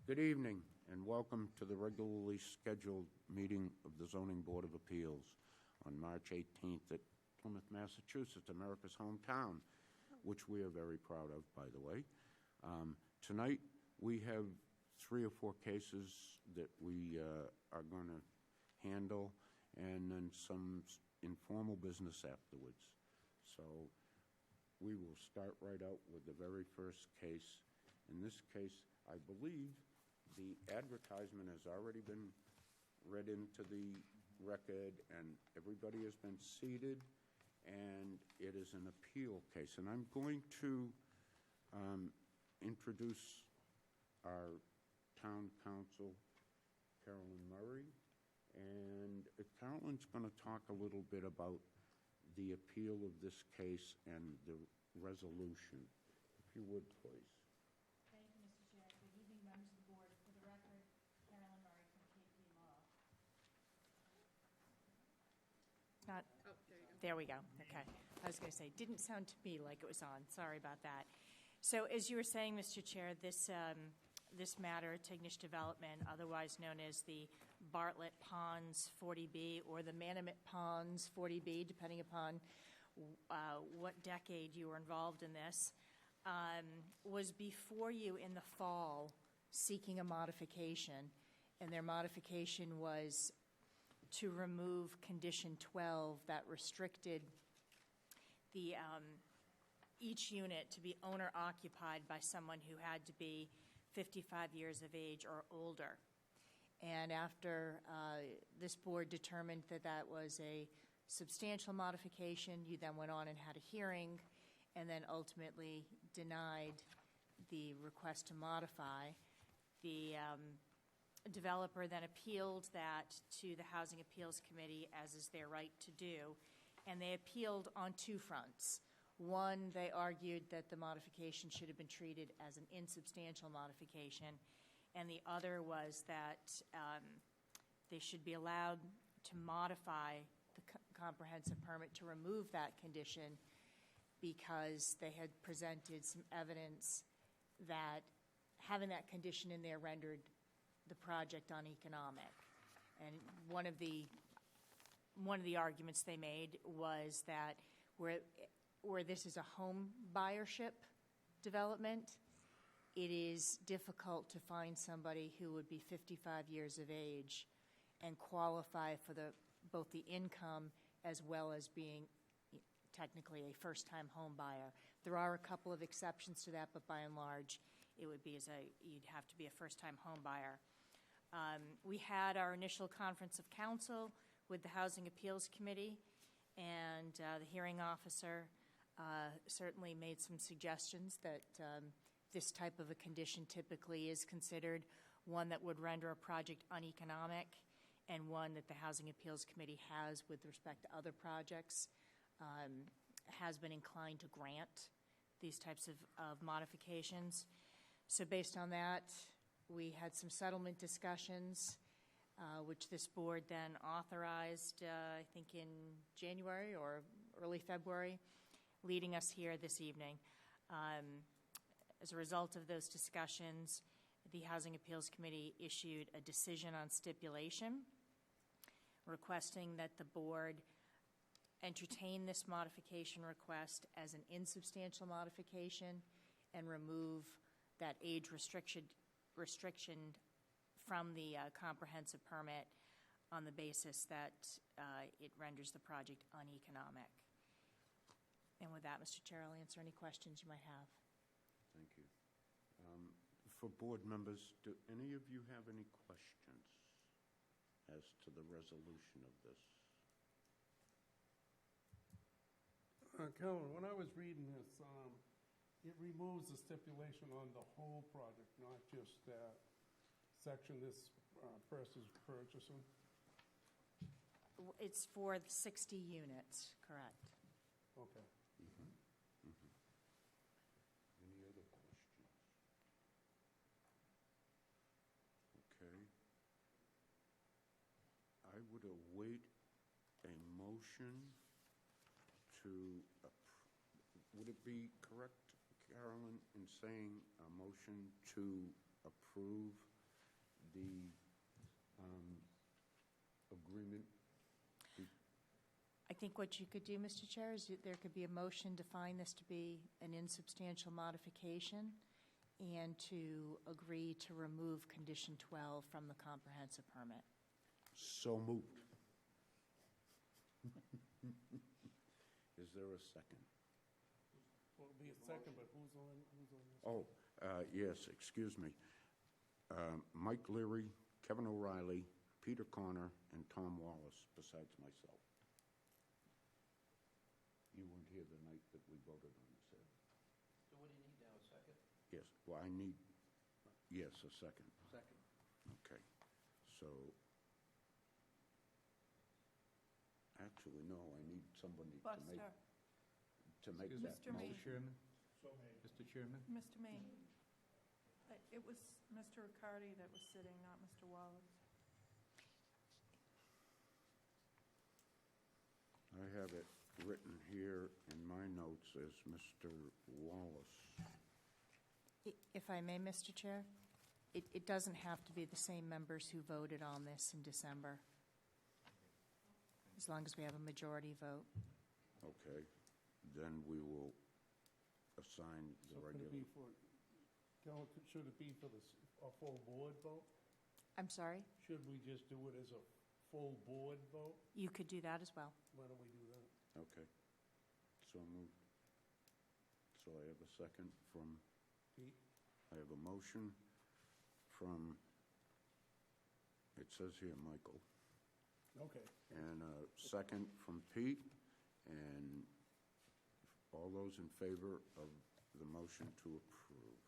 Good evening, and welcome to the regularly scheduled meeting of the Zoning Board of Appeals on March 18th at Plymouth, Massachusetts, America's hometown, which we are very proud of, by the way. Tonight, we have 3 or 4 cases that we are going to handle, and then some informal business afterwards. So we will start right out with the very first case. In this case, I believe the advertisement has already been read into the record, and everybody has been seated, and it is an appeal case. And I'm going to introduce our town council, Carolyn Murray, and Carolyn's going to talk a little bit about the appeal of this case and the resolution. If you would, please. Thank you, Mr. Chair. Good evening, members of the board. For the record, Carolyn Murray from KP Law. Not. Oh, there we go. Okay. I was going to say, didn't sound to me like it was on. Sorry about that. So as you were saying, Mr. Chair, this matter, Tignish Development, otherwise known as the Bartlett Ponds 40B or the Manamet Ponds 40B, depending upon what decade you were involved in this, was before you in the fall seeking a modification, and their modification was to remove Condition 12 that restricted the each unit to be owner-occupied by someone who had to be 55 years of age or older. And after this board determined that that was a substantial modification, you then went on and had a hearing and then ultimately denied the request to modify. The developer then appealed that to the Housing Appeals Committee, as is their right to do, and they appealed on 2 fronts. One, they argued that the modification should have been treated as an insubstantial modification, and the other was that they should be allowed to modify the comprehensive permit to remove that condition because they had presented some evidence that having that condition in there rendered the project uneconomic. And one of the arguments they made was that where this is a home buyership development, it is difficult to find somebody who would be 55 years of age and qualify for both the income as well as being technically a first-time home buyer. There are a couple of exceptions to that, but by and large, it would be you'd have to be a first-time home buyer. We had our initial conference of council with the Housing Appeals Committee, and the hearing officer certainly made some suggestions that this type of a condition typically is considered one that would render a project uneconomic and one that the Housing Appeals Committee has with respect to other projects, has been inclined to grant these types of modifications. So based on that, we had some settlement discussions, which this board then authorized, I think in January or early February, leading us here this evening. As a result of those discussions, the Housing Appeals Committee issued a decision on stipulation requesting that the board entertain this modification request as an insubstantial modification and remove that age restriction from the comprehensive permit on the basis that it renders the project uneconomic. And with that, Mr. Chair, I'll answer any questions you might have. Thank you. For board members, do any of you have any questions as to the resolution of this? Carolyn, when I was reading this, it removes the stipulation on the whole project, not just that section this person's purchasing. It's for the 60 units, correct? Okay. Any other questions? Okay. I would await a motion to, would it be correct, Carolyn, in saying a motion to approve think what you could do, Mr. Chair, is there could be a motion to find this to be an insubstantial modification and to agree to remove condition 12 from the comprehensive permit. So moved. Is there a second? Well, it'll be a second, but who's on this? Oh, yes, excuse me. Mike Leary, Kevin O'Reilly, Peter Connor, and Tom Wallace, besides myself. You weren't here the night that we voted on this, Ed. So what do you need now, a second? Yes, well, I need, yes, a second. Second. Okay, so, actually, no, I need somebody to make Buster, that Mr. May. motion. Mr. Chairman? Mr. May, it was Mr. Riccardi that was sitting, not Mr. Wallace. I have it written here in my notes as Mr. Wallace. If I may, Mr. Chair, it doesn't have to be the same members who voted on this in December, as long as we have a majority vote. Okay, then we will assign the So could it regular. be for, Carol, should it be for a full board vote? I'm sorry? Should we just do it as a full board vote? You could do that as well. Why don't we do that? Okay, so moved. So I have a second from, Pete? I have a motion from, it says here Michael, Okay. and a second from Pete, and all those in favor of the motion to approve.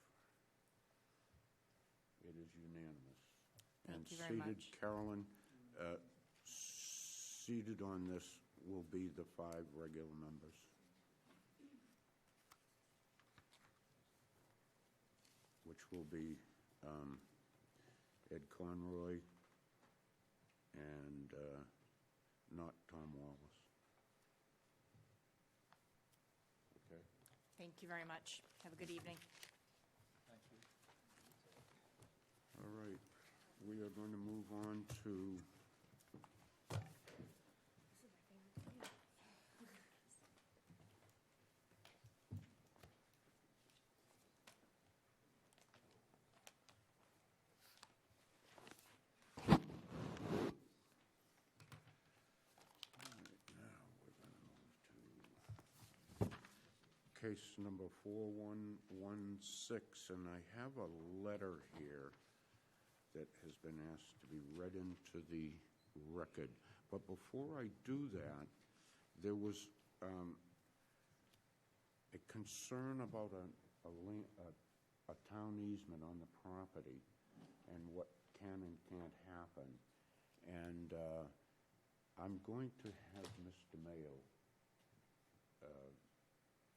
It is unanimous. Thank you very much. And seated, Carolyn, seated on this will be the 5 regular members. Which will be Ed Conroy and not Tom Wallace. Okay? Thank you very much. Have a good evening. Thank you. All right. We are going to move on to case number 4116, and I have a letter here that has been asked to be read into the record. But before I do that, there was a concern about a town easement on the property and what can and can't happen. And I'm going to have Mr. Mayo,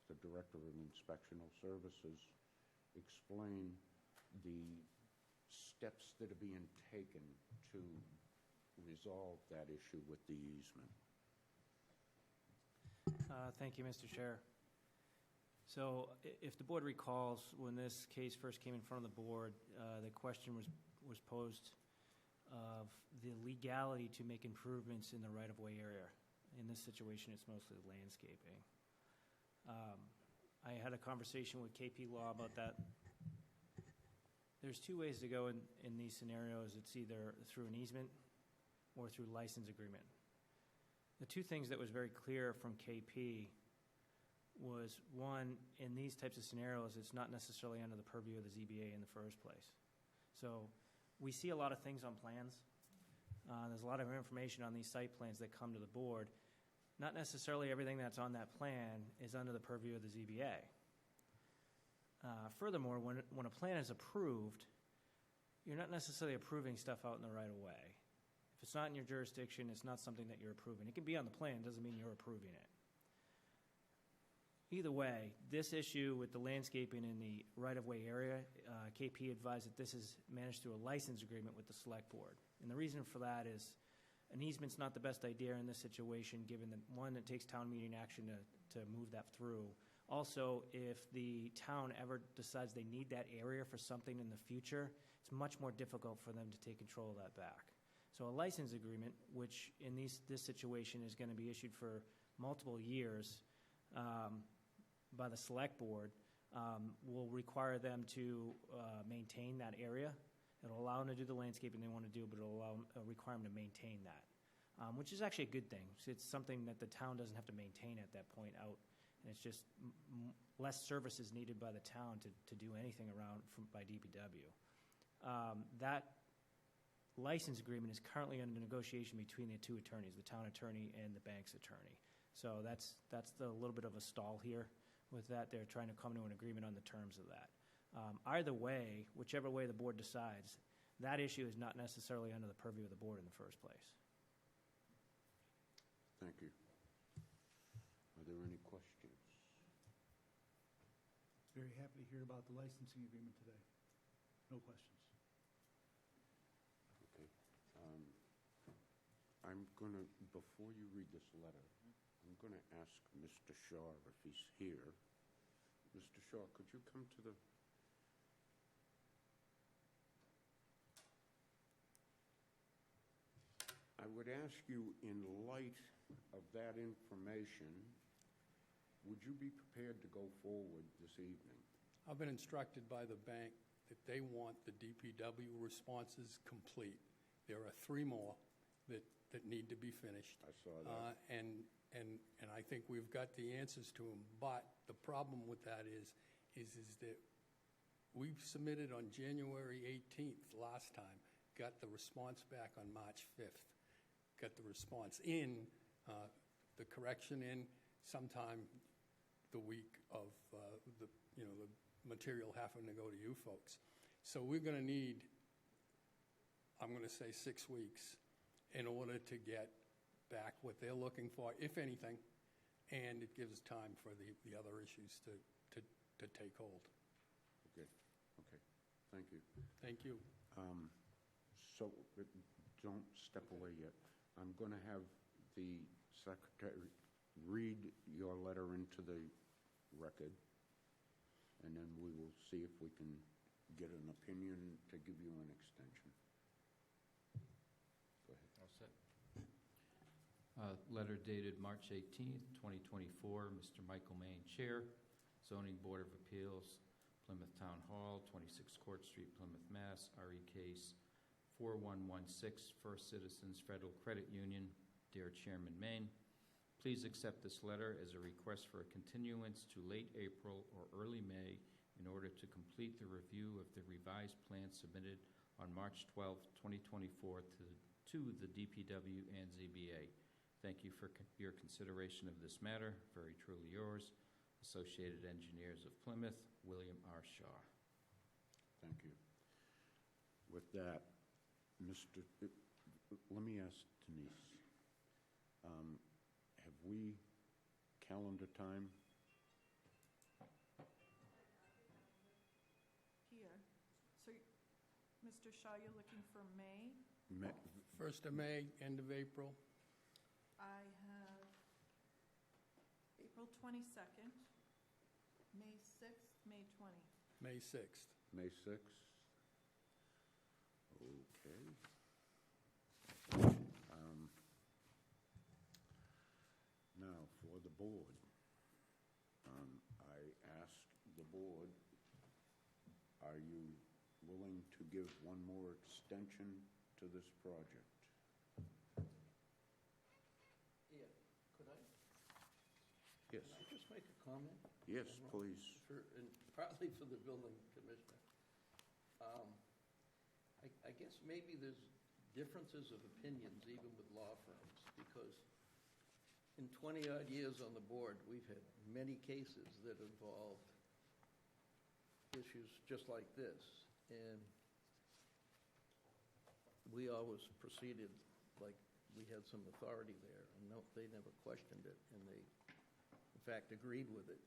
the Director of Inspectional Services, explain the steps that are being taken to resolve that issue with the easement. Thank you, Mr. Chair. So if the board recalls, when this case first came in front of the board, the question was posed of the legality to make improvements in the right-of-way area. In this situation, it's mostly landscaping. I had a conversation with KP Law about that. There's 2 ways to go in these scenarios. It's either through an easement or through license agreement. The 2 things that was very clear from KP was, one, in these types of scenarios, it's not necessarily under the purview of the ZBA in the first place. So we see a lot of things on plans. There's a lot of information on these site plans that come to the board. Not necessarily everything that's on that plan is under the purview of the ZBA. Furthermore, when a plan is approved, you're not necessarily approving stuff out in the right-of-way. If it's not in your jurisdiction, it's not something that you're approving. It can be on the plan, doesn't mean you're approving it. Either way, this issue with the landscaping in the right-of-way area, KP advised that this is managed through a license agreement with the select board. And the reason for that is an easement's not the best idea in this situation, given that, one, it takes town meeting action to move that through. Also, if the town ever decides they need that area for something in the future, it's much more difficult for them to take control of that back. So a license agreement, which in this situation is going to be issued for multiple years by the select board will require them to maintain that area. It'll allow them to do the landscaping they want to do, but it'll require them to maintain that, which is actually a good thing. It's something that the town doesn't have to maintain at that point out, and it's just less services needed by the town to do anything around by DPW. That license agreement is currently under negotiation between the two attorneys, the town attorney and the bank's attorney. So that's a little bit of a stall here with that. They're trying to come to an agreement on the terms of that. Either way, whichever way the board decides, that issue is not necessarily under the purview of the board in the first place. Thank you. Are there any questions? Very happy to hear about the licensing agreement today. No questions. Okay. I'm going to, before you read this letter, I'm going to ask Mr. Shaw if he's here. Mr. Shaw, could you come to the... I would ask you, in light of that information, would you be prepared to go forward this evening? I've been instructed by the bank that they want the DPW responses complete. There are 3 more that need to be finished. I saw that. And I think we've got the answers to them. But the problem with that is that we submitted on January 18th last time, got the response back on March 5th, got the response in, the correction in sometime the week of the material having to go to you folks. So we're going to need, I'm going to say 6 weeks in order to get back what they're looking for, if anything, and it gives time for the other issues to take hold. Okay. Thank you. Thank you. So, don't step away yet. I'm going to have the secretary read your letter into the record, and then we will see if we can get an opinion to give you an extension. Go ahead. All set. Letter dated March 18th, 2024, Mr. Michael Main, Chair, Zoning Board of Appeals, Plymouth Town Hall, 26 Court Street, Plymouth, Mass., RE case 4116, First Citizens Federal Credit Union. Dear Chairman Main, please accept this letter as a request for a continuance to late April or early May in order to complete the review of the revised plan submitted on March 12, 2024 to the DPW and ZBA. Thank you for your consideration of this matter. Very truly yours, Associated Engineers of Plymouth, William R. Shaw. Thank you. With that, let me ask Denise, have we calendar time? Here. So, Mr. Shaw, you're looking for May? 1st of May, end of April. I have April 22nd, May 6th, May 20th. May 6th. May 6th? Okay. Now, for the board, I ask the board, are you willing to give one more extension to this project? Yeah, could I? Yes. Could I just make a comment? Yes, please. And partly for the building commissioner. I guess maybe there's differences of opinions even with law firms, because in 20-odd years on the board, we've had many cases that involved issues just like this, and we always proceeded like we had some authority there, and no, they never questioned it, and they, in fact, agreed with it.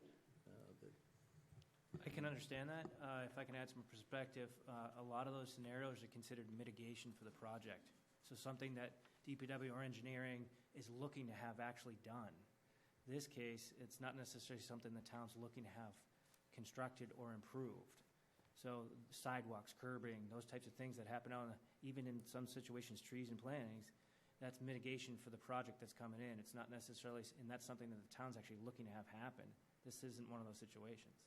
I can understand that. If I can add some perspective, a lot of those scenarios are considered mitigation for the project. So something that DPW or engineering is looking to have actually done. In this case, it's not necessarily something the town's looking to have constructed or improved. So sidewalks, curbing, those types of things that happen out, even in some situations, trees and plantings, that's mitigation for the project that's coming in. It's not necessarily, and that's something that the town's actually looking to have happen. This isn't one of those situations.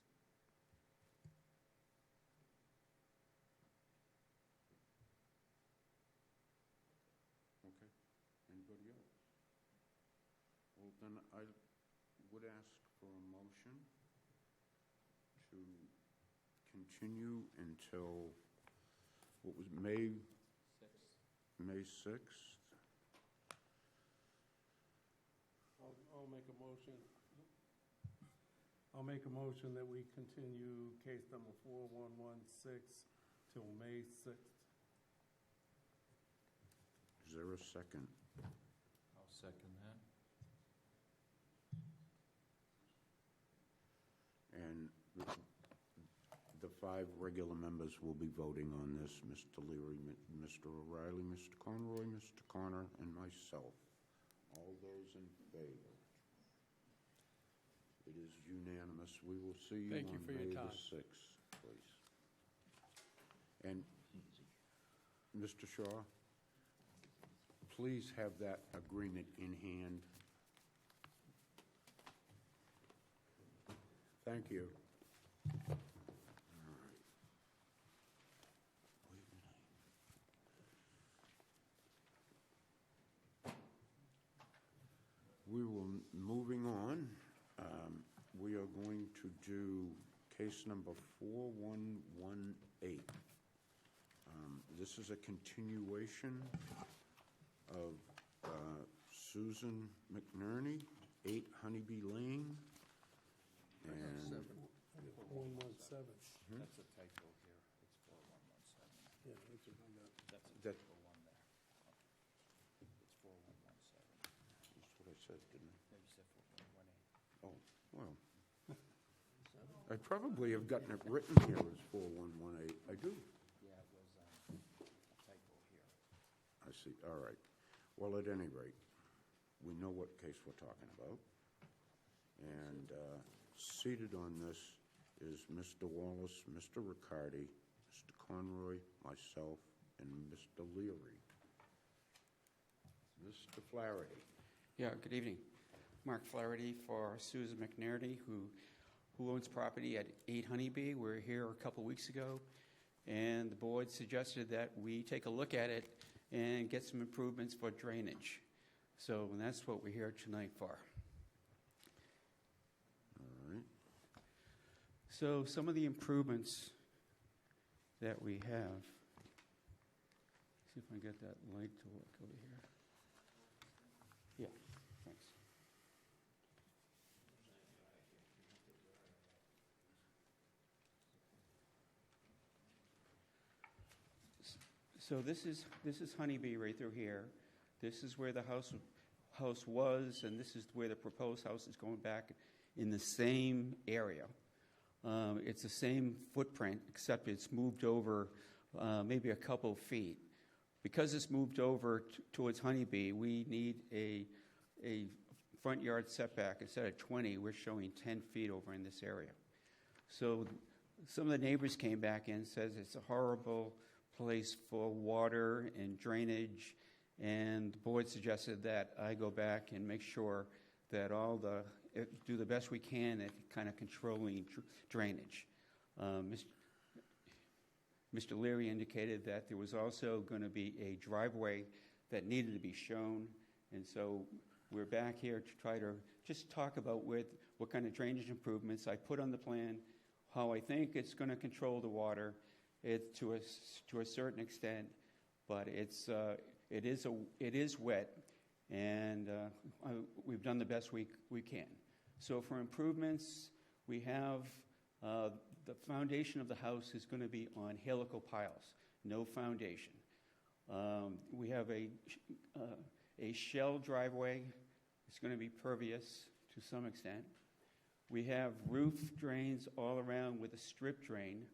Okay. Anybody else? Well, then I would ask for a motion to continue until, what was, May 6th? I'll make a motion. I'll make a motion that we continue case number 4116 till May 6th. Is there a second? I'll second that. And the 5 regular members will be voting on this, Mr. Leary, Mr. O'Reilly, Mr. Conroy, Mr. Connor, and myself. All those in favor? It is unanimous. We will see you Thank you on for your May time. the 6th, please. And, Mr. Shaw, please have that agreement in hand. Thank you. All right. We will, moving on, we are going to do case number 4118. This is a continuation of Susan McNerney, 8 Honeybee Lane. And 117. That's a typo here. It's 4117. Yeah, that's what I got. That's a That- typo one there. It's 4117. that's what I said, didn't I? Maybe you said 4118. Oh, well. I probably have gotten it written here as 4118. I do. Yeah, it was a typo here. I see. All right. Well, at any rate, we know what case we're talking about. And seated on this is Mr. Wallace, Mr. Riccardi, Mr. Conroy, myself, and Mr. Leary. Mr. Flaherty. Yeah, good evening. Mark Flaherty for Susan McNerney, who owns property at 8 Honeybee. We were here a couple weeks ago, and the board suggested that we take a look at it and get some improvements for drainage. So that's what we're here tonight for. All right. So some of the improvements that we have, see if I get that light to work over here. Yeah, thanks. So this is Honeybee right through here. This is where the house was, and this is where the proposed house is going back in the same area. It's the same footprint, except it's moved over maybe a couple feet. Because it's moved over towards Honeybee, we need a front yard setback. Instead of 20, we're showing 10 feet over in this area. So some of the neighbors came back in and says it's a horrible place for water and drainage, and the board suggested that I go back and make sure that do the best we can at kind of controlling drainage. Mr. Leary indicated that there was also going to be a driveway that needed to be shown, and so we're back here to try to just talk about what kind of drainage improvements I put on the plan, how I think it's going to control the water. It to a certain extent, but it is wet, and we've done the best we can. So for improvements, we have the foundation of the house is going to be on helical piles, no foundation. We have a shell driveway. It's going to be pervious to some extent. We have roof drains all around with a strip drain.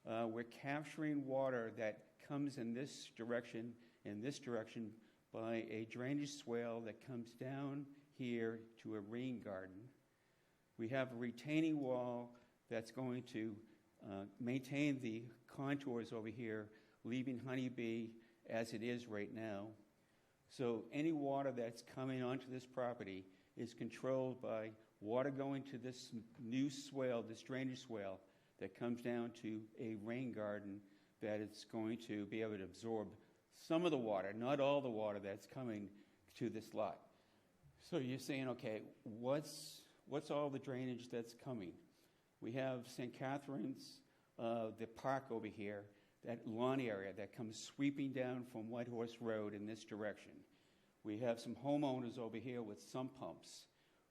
We're capturing water that comes in this direction by a drainage swale that comes down here to a rain garden. We have a retaining wall that's going to maintain the contours over here, leaving Honeybee as it is right now. So any water that's coming onto this property is controlled by water going to this new swale, this drainage swale, that comes down to a rain garden that it's going to be able to absorb some of the water, not all the water that's coming to this lot. So you're saying, okay, what's all the drainage that's coming? We have St. Catherine's, the park over here, that lawn area that comes sweeping down from Whitehorse Road in this direction. We have some homeowners over here with sump pumps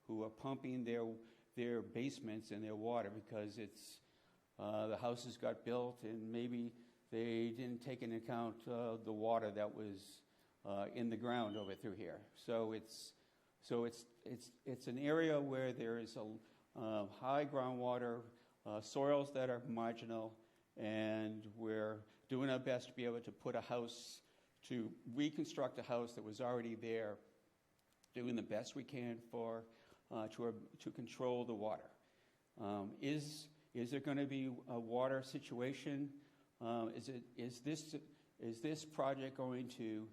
who are pumping their basements and their water because it's the houses got built and maybe they didn't take into account the water that was in the ground over through here. So it's an area where there is a high groundwater, soils that are marginal, and we're doing our best to be able to put a house, to reconstruct a house that was already there, doing the best we can for to control the water. Is there going to be a water situation? Is this project going to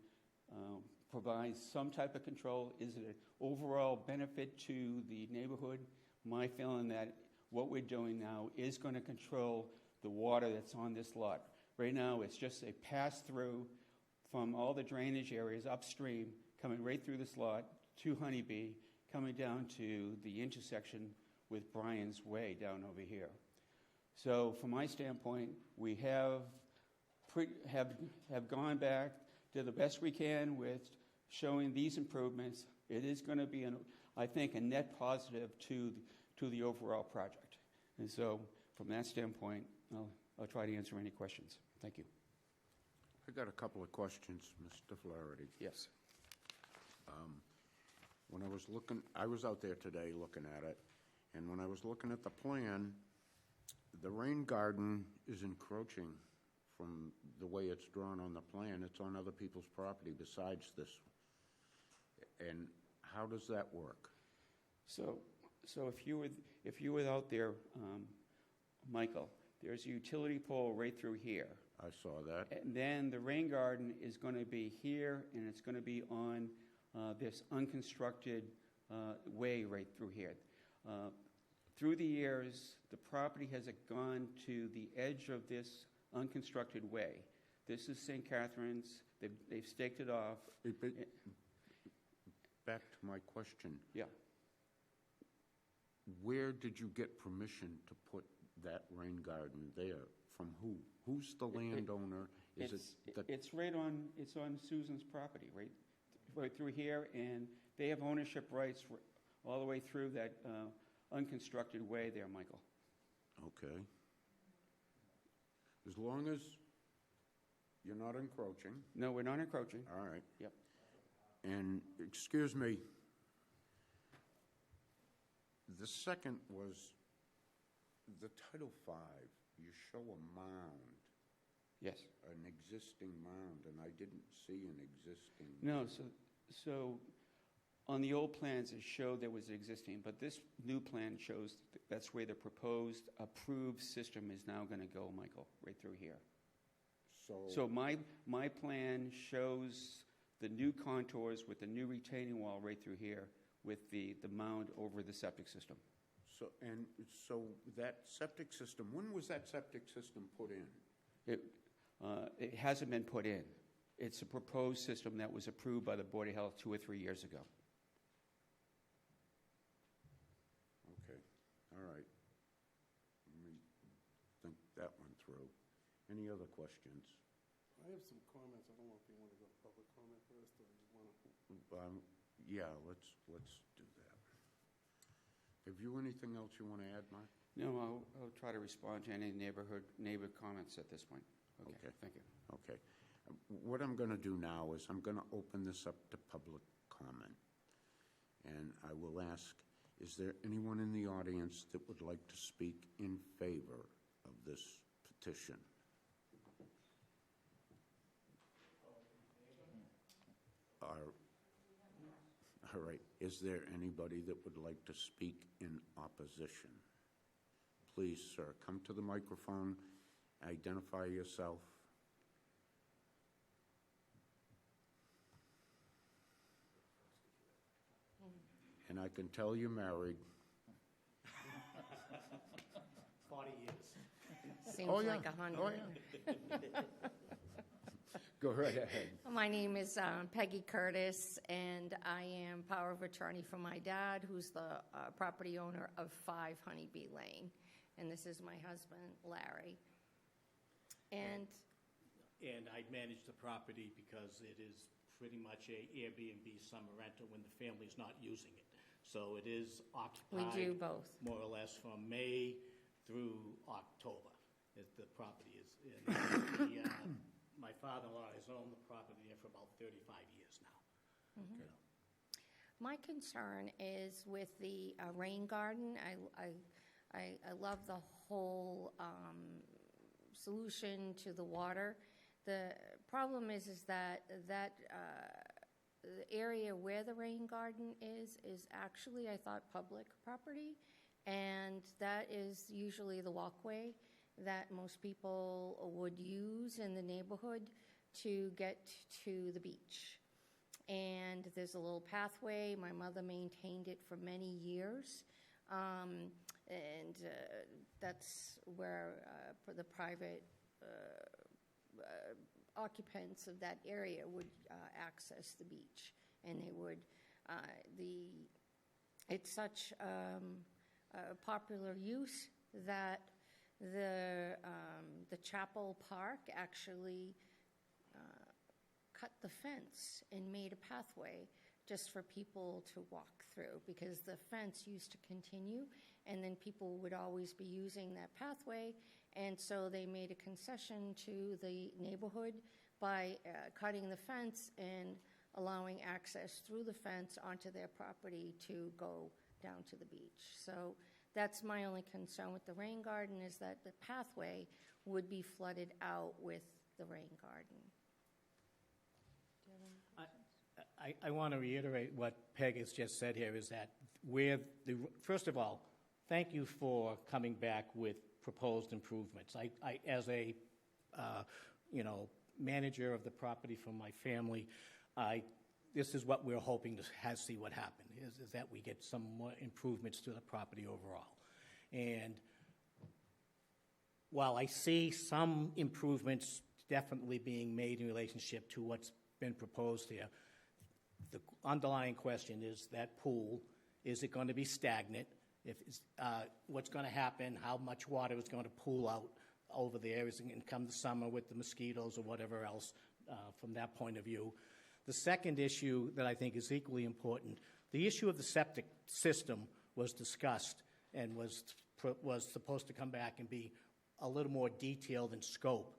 provide some type of control? Is it an overall benefit to the neighborhood? My feeling that what we're doing now is going to control the water that's on this lot. Right now, it's just a pass-through from all the drainage areas upstream, coming right through this lot to Honeybee, coming down to the intersection with Bryan's Way down over here. So from my standpoint, we have gone back, did the best we can with showing these improvements. It is going to be, I think, a net positive to the overall project. And so from that standpoint, I'll try to answer any questions. Thank you. I got a couple of questions, Mr. Flaherty. Yes. When I was out there today looking at it, and when I was looking at the plan, the rain garden is encroaching from the way it's drawn on the plan. It's on other people's property besides this. And how does that work? So if you were out there, Michael, there's a utility pole right through here. I saw that. And then the rain garden is going to be here, and it's going to be on this unconstructed way right through here. Through the years, the property has gone to the edge of this unconstructed way. This is St. Catherine's. They've staked it off. Back to my question. Yeah. Where did you get permission to put that rain garden there? From who? Who's the landowner? It's on Susan's property, right through here, and they have ownership rights all the way through that unconstructed way there, Michael. Okay. As long as you're not encroaching. No, we're not encroaching. All right. Yep. And excuse me, the second was the Title V. You show a mound. Yes. An existing mound, and I didn't see an existing. No, so on the old plans it showed there was existing, but this new plan shows that's where the proposed approved system is now going to go, Michael, right through here. So my plan shows the new contours with the new retaining wall right through here with the mound over the septic system. So that septic system, when was that septic system put in? It hasn't been put in. It's a proposed system that was approved by the Board of Health 2 or 3 years ago. Okay, all right. Let me think that one through. Any other questions? I have some comments. I don't know if you want to go to public comment first, or you want to. Yeah, let's do that. Have you anything else you want to add, Mark? No, I'll try to respond to any neighbor comments at this point. Okay. Thank you. Okay. What I'm going to do now is I'm going to open this up to public comment. And I will ask, is there anyone in the audience that would like to speak in favor of this petition? All right. Is there anybody that would like to speak in opposition? Please, sir, come to the microphone, identify yourself. And I can tell you're married. 40 years. Seems Oh, yeah. like 100. Oh, yeah. Go right ahead. My name is Peggy Curtis, and I am power of attorney for my dad, who's the property owner of 5 Honeybee Lane. And this is my husband, Larry. And I manage the property because it is pretty much a Airbnb summer rental when the family's not using it. So it is occupied. we do both. More or less from May through October, as the property is. My father-in-law has owned the property there for about 35 years now. Mm-hmm. My concern is with the rain garden. I love the whole solution to the water. The problem is that the area where the rain garden is actually, I thought, public property, and that is usually the walkway that most people would use in the neighborhood to get to the beach. And there's a little pathway. My mother maintained it for many years. And that's where the private occupants of that area would access the beach. And they would, it's such a popular use that the Chapel Park actually cut the fence and made a pathway just for people to walk through, because the fence used to continue and then people would always be using that pathway, and so they made a concession to the neighborhood by cutting the fence and allowing access through the fence onto their property to go down to the beach. So that's my only concern with the rain garden, is that the pathway would be flooded out with the rain garden. I want to reiterate what Peg has just said here, is that first of all, thank you for coming back with proposed improvements. I as a manager of the property for my family, this is what we're hoping to see what happen, is that we get some more improvements to the property overall. And while I see some improvements definitely being made in relationship to what's been proposed here, the underlying question is that pool, is it going to be stagnant? If what's going to happen, how much water is going to pool out over there, is it going to come the summer with the mosquitoes or whatever else from that point of view. The second issue that I think is equally important, the issue of the septic system was discussed and was supposed to come back and be a little more detailed in scope.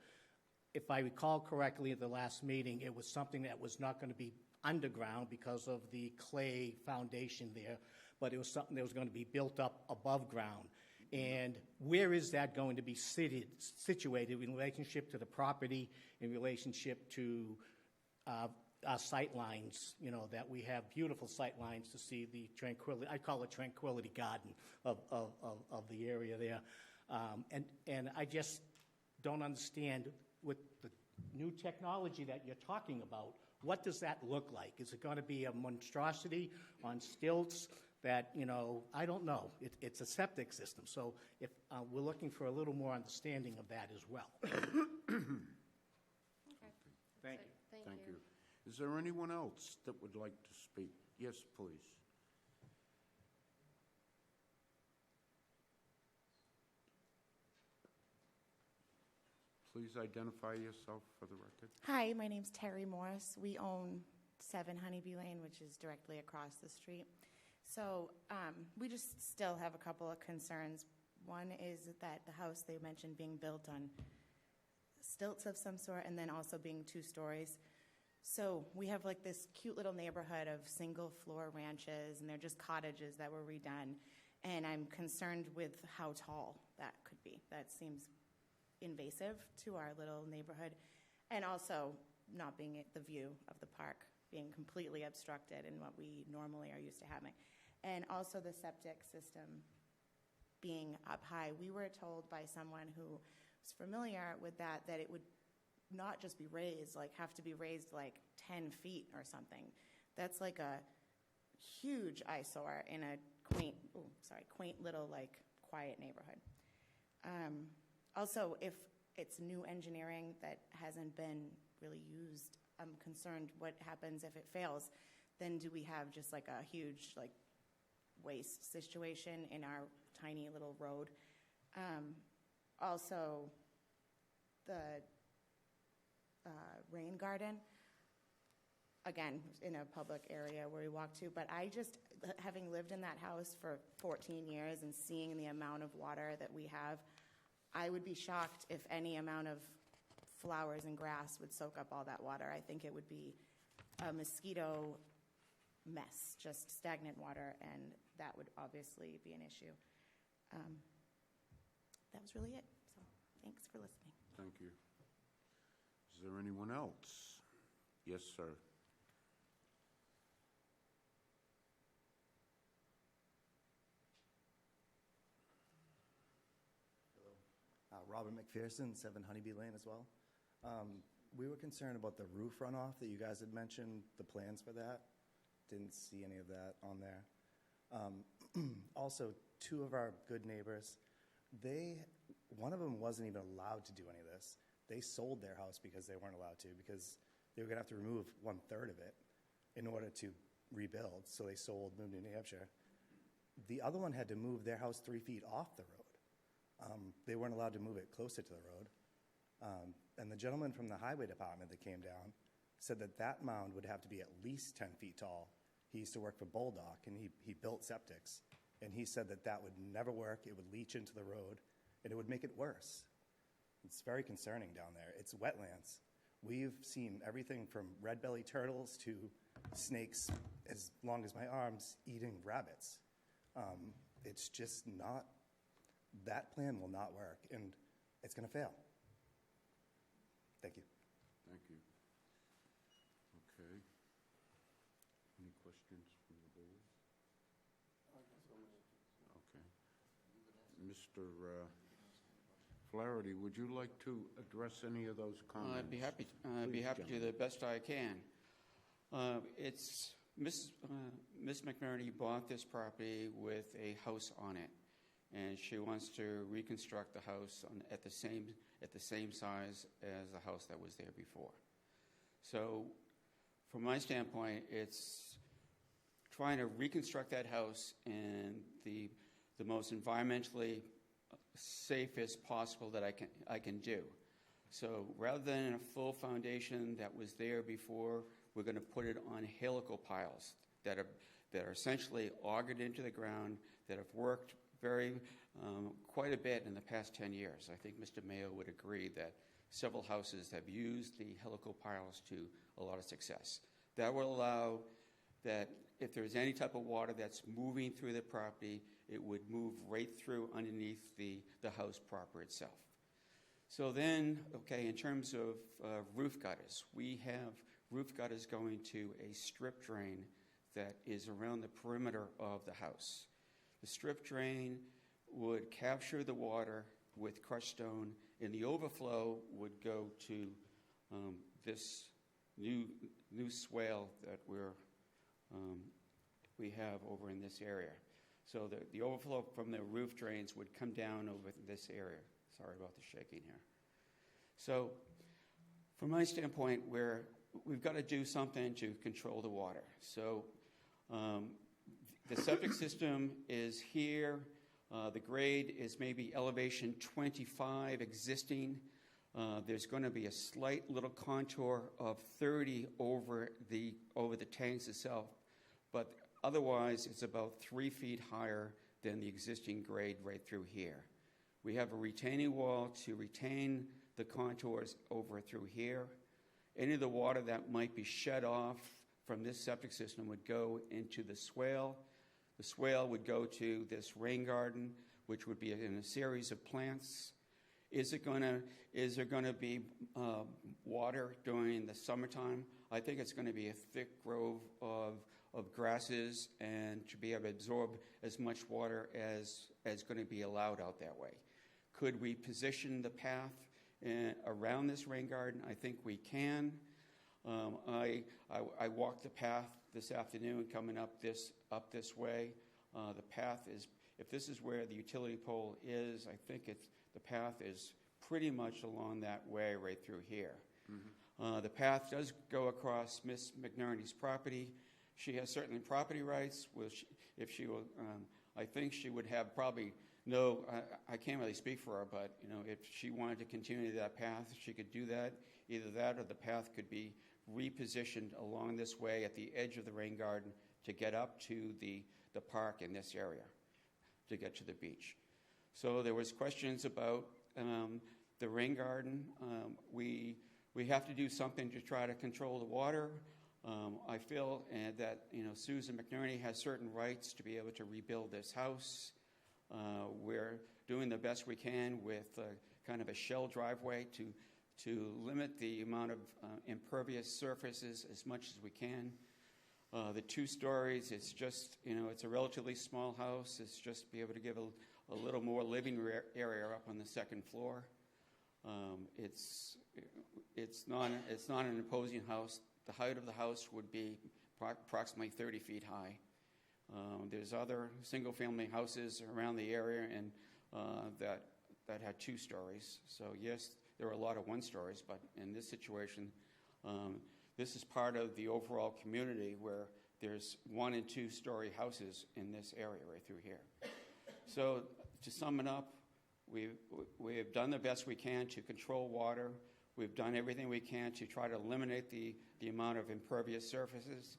If I recall correctly at the last meeting, it was something that was not going to be underground because of the clay foundation there, but it was something that was going to be built up above ground. And where is that going to be situated in relationship to the property, in relationship to our sight lines, that we have beautiful sight lines to see the tranquility, I call it tranquility garden of the area there. And I just don't understand, with the new technology that you're talking about, what does that look like? Is it going to be a monstrosity on stilts that, I don't know. It's a septic system. So if we're looking for a little more understanding of that as well. Okay. Thank you. Thank you. Is there anyone else that would like to speak? Yes, please. Please identify yourself for the record. Hi, my name's Terry Morris. We own 7 Honeybee Lane, which is directly across the street. So we just still have a couple of concerns. One is that the house they mentioned being built on stilts of some sort, and then also being 2 stories. So we have like this cute little neighborhood of single floor ranches, and they're just cottages that were redone. And I'm concerned with how tall that could be. That seems invasive to our little neighborhood. And also not being at the view of the park being completely obstructed in what we normally are used to having. And also the septic system being up high. We were told by someone who was familiar with that it would not just be raised, have to be raised 10 feet or something. That's like a huge eyesore in a quaint little, like, quiet neighborhood. Also, if it's new engineering that hasn't been really used, I'm concerned what happens if it fails. Then do we have just like a huge, like, waste situation in our tiny little road? Also, the rain garden, again, in a public area where we walk to, but I just, having lived in that house for 14 years and seeing the amount of water that we have, I would be shocked if any amount of flowers and grass would soak up all that water. I think it would be a mosquito mess, just stagnant water, and that would obviously be an issue. That was really it. So thanks for listening. Thank you. Is there anyone else? Yes, sir. Robert McPherson, 7 Honeybee Lane as well. We were concerned about the roof runoff that you guys had mentioned, the plans for that. Didn't see any of that on there. Also, 2 of our good neighbors, one of them wasn't even allowed to do any of this. They sold their house because they weren't allowed to, because they were going to have to remove 1/3 of it in order to rebuild. So they sold, moved to New Hampshire. The other one had to move their house 3 feet off the road. They weren't allowed to move it closer to the road. And the gentleman from the highway department that came down said that mound would have to be at least 10 feet tall. He used to work for Bulldog, and he built septics. And he said that would never work. It would leach into the road, and it would make it worse. It's very concerning down there. It's wetlands. We've seen everything from red-bellied turtles to snakes as long as my arms eating rabbits. It's just not, that plan will not work, and it's going to fail. Thank you. Thank you. Okay. Any questions from the board? Okay. Mr. Flaherty, would you like to address any of those comments? I'd be happy to do the best I can. It's Ms. McNerney bought this property with a house on it, and she wants to reconstruct the house at the same size as the house that was there before. So, from my standpoint, it's trying to reconstruct that house in the most environmentally safest possible that I can do. So rather than a full foundation that was there before, we're going to put it on helical piles that are essentially augured into the ground, that have worked quite a bit in the past 10 years. I think Mr. Mayo would agree that several houses have used the helical piles to a lot of success. That will allow that if there's any type of water that's moving through the property, it would move right through underneath the house proper itself. So then, okay, in terms of roof gutters, we have roof gutters going to a strip drain that is around the perimeter of the house. The strip drain would capture the water with crushed stone, and the overflow would go to this new swale that we have over in this area. So the overflow from the roof drains would come down over this area. Sorry about the shaking here. So from my standpoint, we've got to do something to control the water. So the septic system is here. The grade is maybe elevation 25 existing. There's going to be a slight little contour of 30 over the tanks itself, but otherwise it's about 3 feet higher than the existing grade right through here. We have a retaining wall to retain the contours over through here. Any of the water that might be shed off from this septic system would go into the swale. The swale would go to this rain garden, which would be in a series of plants. Is there going to be water during the summertime? I think it's going to be a thick grove of grasses, and to be able to absorb as much water as going to be allowed out that way. Could we position the path around this rain garden? I think we can. I walked the path this afternoon coming up this way. The path is, if this is where the utility pole is, I think the path is pretty much along that way right through here. The path does go across Miss McNerney's property. She has certainly property rights. If she will, I think she would have probably I can't really speak for her, but if she wanted to continue that path, she could do that. Either that or the path could be repositioned along this way at the edge of the rain garden to get up to the park in this area, to get to the beach. So there was questions about the rain garden. We have to do something to try to control the water. I feel that Susan McNerney has certain rights to be able to rebuild this house. We're doing the best we can with kind of a shell driveway to limit the amount of impervious surfaces as much as we can. The 2 stories, it's just, it's a relatively small house. It's just be able to give a little more living area up on the 2nd floor. It's not an imposing house. The height of the house would be approximately 30 feet high. There's other single-family houses around the area and that had 2 stories. So yes, there are a lot of 1 stories, but in this situation, this is part of the overall community where there's 1 and 2 story houses in this area right through here. So to sum it up, we have done the best we can to control water. We've done everything we can to try to eliminate the amount of impervious surfaces.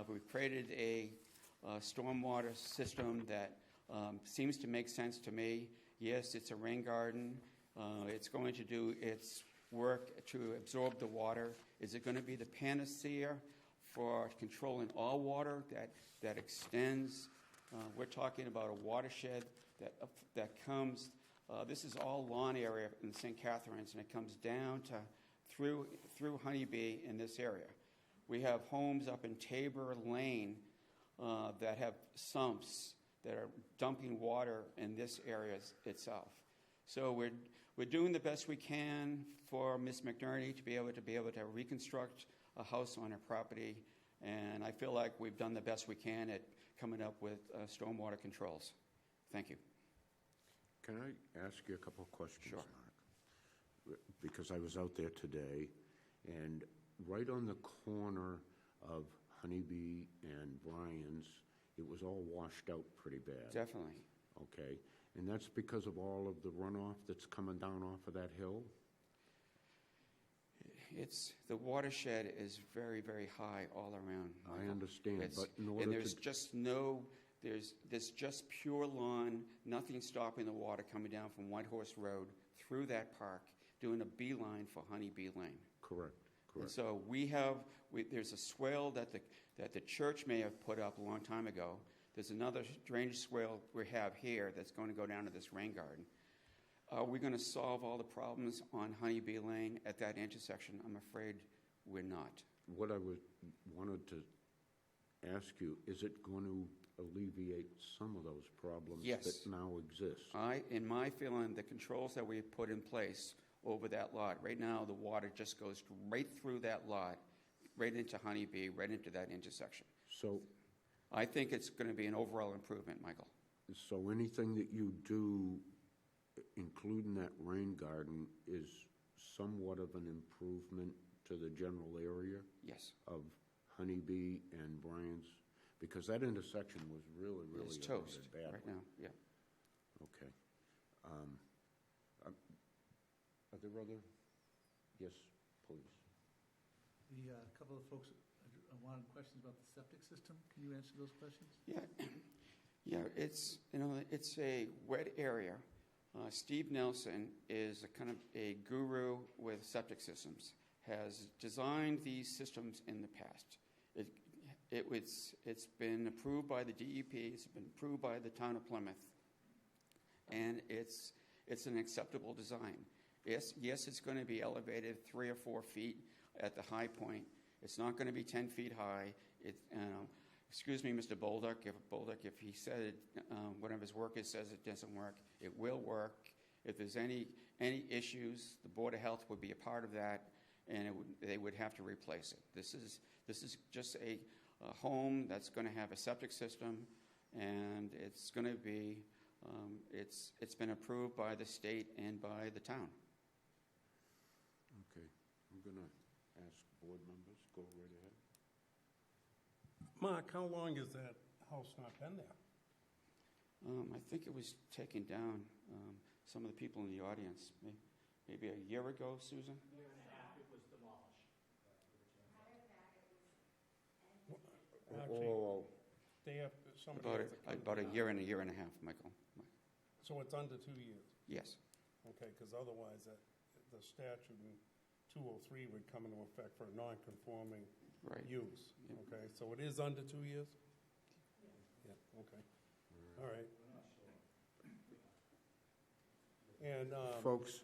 We've created a stormwater system that seems to make sense to me. Yes, it's a rain garden. It's going to do its work to absorb the water. Is it going to be the panacea for controlling all water that extends? We're talking about a watershed that comes. This is all lawn area in St. Catharines, and it comes down to through Honeybee in this area. We have homes up in Tabor Lane that have sumps that are dumping water in this area itself. So we're doing the best we can for Ms. McNerney to be able to reconstruct a house on her property, and I feel like we've done the best we can at coming up with stormwater controls. Thank you. Can I ask you a couple of questions, Sure. Mark? Because I was out there today, and right on the corner of Honeybee and Bryan's, it was all washed out pretty bad. Definitely. Okay. And that's because of all of the runoff that's coming down off of that hill? The watershed is very, very high all around. I understand, but in order and there's just pure lawn, nothing stopping the water coming down from White Horse Road through that park, doing a beeline for Honeybee Lane. Correct. And so there's a swale that the church may have put up a long time ago. There's another drainage swale we have here that's going to go down to this rain garden. Are we going to solve all the problems on Honeybee Lane at that intersection? I'm afraid we're not. What I wanted to ask you, is it going to alleviate some of those problems that now exist? In my feeling, the controls that we put in place over that lot, right now the water just goes right through that lot, right into Honeybee, right into that intersection. So I think it's going to be an overall improvement, Michael. So anything that you do, including that rain garden, is somewhat of an improvement to the general area? Yes. Of Honeybee and Bryan's? Because that intersection was really it's toast bad right now. Yeah. Okay. Are there other? Yes, please. A couple of folks wanted questions about the septic system. Can you answer those questions? Yeah. It's a wet area. Steve Nelson is a guru with septic systems. Has designed these systems in the past. It's been approved by the DEP. It's been approved by the town of Plymouth, and it's an acceptable design. Yes, it's going to be elevated 3 or 4 feet at the high point. It's not going to be 10 feet high. Excuse me, Mr. Bolduc, if he said it, one of his workers says it doesn't work, it will work. If there's any issues, the Board of Health would be a part of that, and they would have to replace it. This is just home that's going to have a septic system, and it's going to be, it's been approved by the state and by the town. Okay, I'm going to ask board members, go right ahead. Mark, how long has that house not been there? I think it was taken down, some of the people in the audience, maybe a year ago, Susan? A year and a half, it was demolished. Actually, they have, somebody About a year and a half, Michael. So it's under 2 years? Yes. Okay, because otherwise the statute in 203 would come into effect for a non-conforming Right. use. Yeah. Okay, so it is under 2 years? Yeah, okay. All right. And, Folks,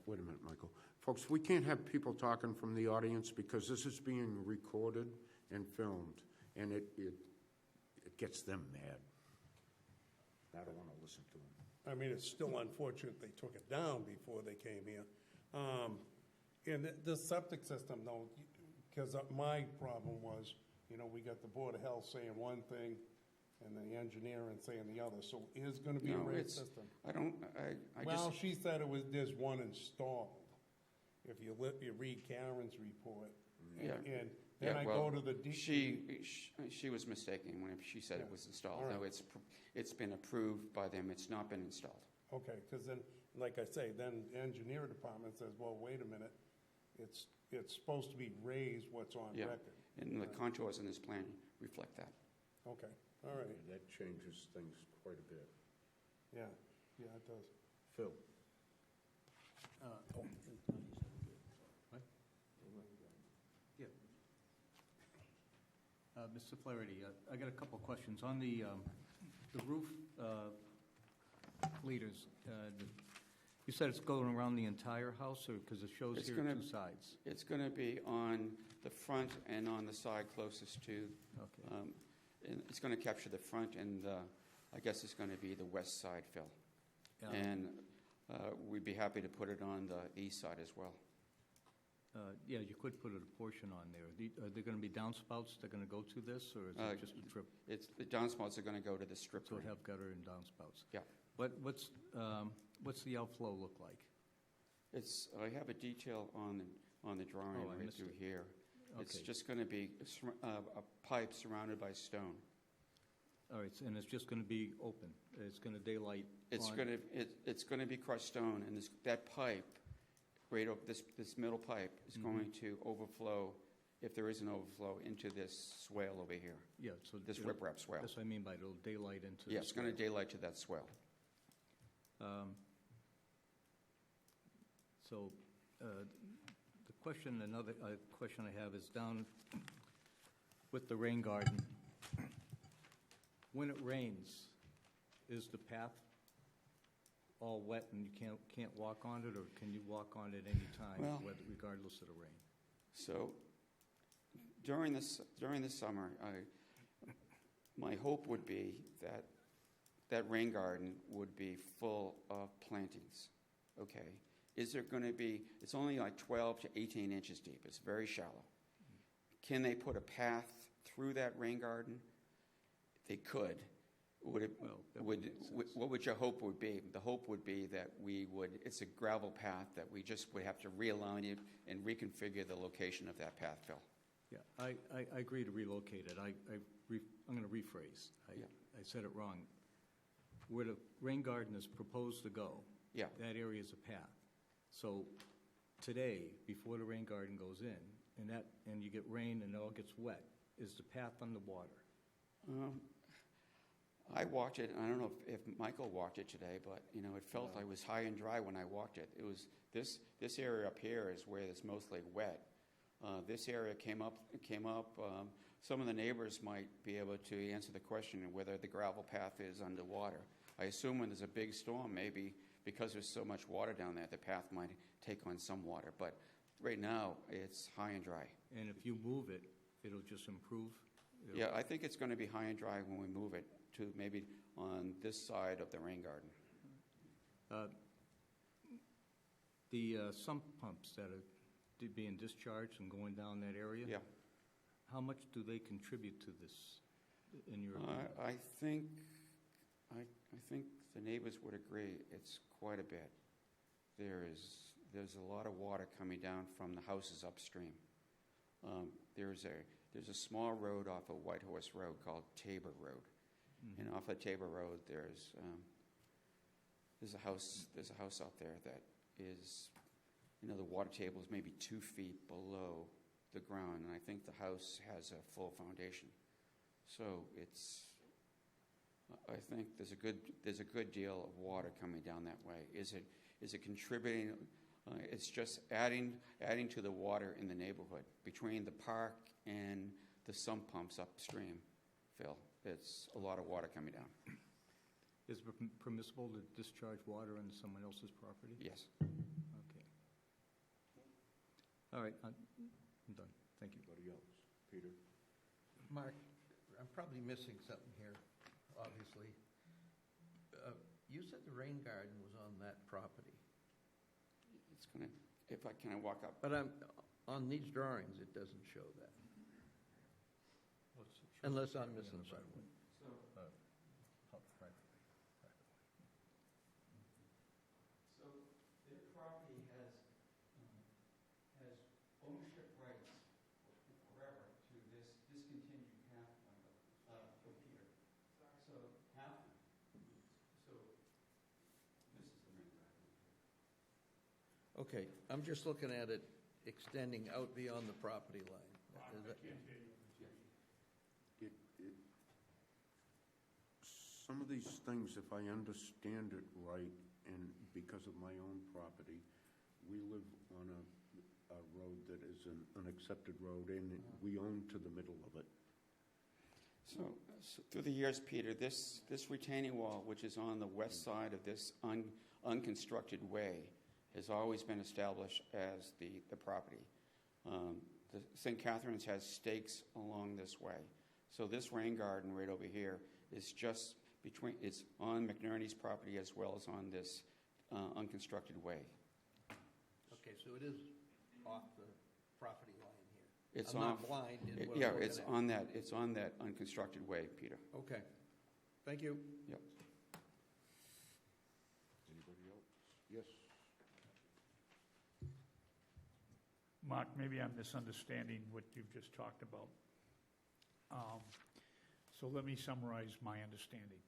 wait a minute, Michael. Folks, we can't have people talking from the audience because this is being recorded and filmed, and it gets them mad. I don't want to listen to them. I mean, it's still unfortunate they took it down before they came here. And the septic system, though, because my problem was, we got the Board of Health saying one thing and the engineering saying the other. So is going to be a raised system? Well, she said there's one installed. If you read Karen's report, and then I go to the She was mistaken when she said it was installed. Right. No, it's been approved by them. It's not been installed. Okay, because then, like I say, then the engineer department says, well, wait a minute, it's supposed to be raised what's on record. And the contours in this plan reflect that. Okay, all right. Yeah, that changes things quite a bit. Yeah, it does. Phil? Mr. Flaherty, I got a couple of questions. On the roof leaders, you said it's going around the entire house, or because it shows here two sides? It's going to be on the front and on the side closest to. Okay. And it's going to capture the front, and I guess it's going to be the west side, Phil. Yeah. And we'd be happy to put it on the east side as well. Yeah, you could put a portion on there. Are there going to be downspouts that are going to go to this, or is it just a strip? The downspouts are going to go to the strip. So it have gutter and downspouts. Yeah. What's the outflow look like? I have a detail on the drawing right through here. Okay. It's just going to be a pipe surrounded by stone. All right, and it's just going to be open. It's going to daylight. It's going to be crushed stone, and that pipe, right over this middle pipe, is going to overflow, if there is an overflow, into this swale over here. Yeah, so this riprap swale. That's what I mean by it'll daylight into. Yeah, it's going to daylight to that swale. Another question I have is down with the rain garden. When it rains, is the path all wet and you can't walk on it, or can you walk on it any time, regardless of the rain? So during the summer, my hope would be that rain garden would be full of plantings. Okay. Is there going to be, it's only like 12 to 18 inches deep. It's very shallow. Can they put a path through that rain garden? They could. What would your hope would be? The hope would be that it's a gravel path, that we just would have to realign it and reconfigure the location of that path, Phil. Yeah, I agree to relocate it. I'm going to rephrase. I said it wrong. Where the rain garden is proposed to go, that area is a path. So today, before the rain garden goes in, and you get rain and it all gets wet, is the path on the water? I walked it, and I don't know if Michael walked it today, but it felt I was high and dry when I walked it. It was this area up here is where it's mostly wet. This area came up. Some of the neighbors might be able to answer the question of whether the gravel path is underwater. I assume when there's a big storm, maybe because there's so much water down there, the path might take on some water. But right now, it's high and dry. And if you move it, it'll just improve? Yeah, I think it's going to be high and dry when we move it to maybe on this side of the rain garden. The sump pumps that are being discharged and going down that area? Yeah. how much do they contribute to this, in your opinion? I think the neighbors would agree, it's quite a bit. There's a lot of water coming down from the houses upstream. There's a small road off of White Horse Road called Tabor Road. And off of Tabor Road, there's a house out there that is, the water table is maybe 2 feet below the ground, and I think the house has a full foundation. So I think there's a good deal of water coming down that way. Is it contributing? It's just adding to the water in the neighborhood between the park and the sump pumps upstream. Phil, it's a lot of water coming down. Is it permissible to discharge water into someone else's property? Yes. Okay. All right, I'm done. Thank you. Anybody else? Peter? Mark, I'm probably missing something here, obviously. You said the rain garden was on that property. It's gonna. Can I walk up? But on these drawings, it doesn't show that. Unless I'm missing something. So their property has ownership rights forever to this discontinued pathway, Peter. So half. So this is the main driveway. Okay, I'm just looking at it extending out beyond the property line. Some of these things, if I understand it right, and because of my own property, we live on a road that is an accepted road, and we own to the middle of it. So through the years, Peter, this retaining wall, which is on the west side of this unconstructed way, has always been established as the property. The St. Catherine's has stakes along this way. So this rain garden right over here is just it's on McNerney's property as well as on this unconstructed way. Okay, so it is off the property line here. It's I'm off, not blind in what yeah, I'm it's looking at. it's on that unconstructed way, Peter. Okay, thank you. Yep. Anybody else? Yes. Mark, maybe I'm misunderstanding what you've just talked about. So let me summarize my understanding.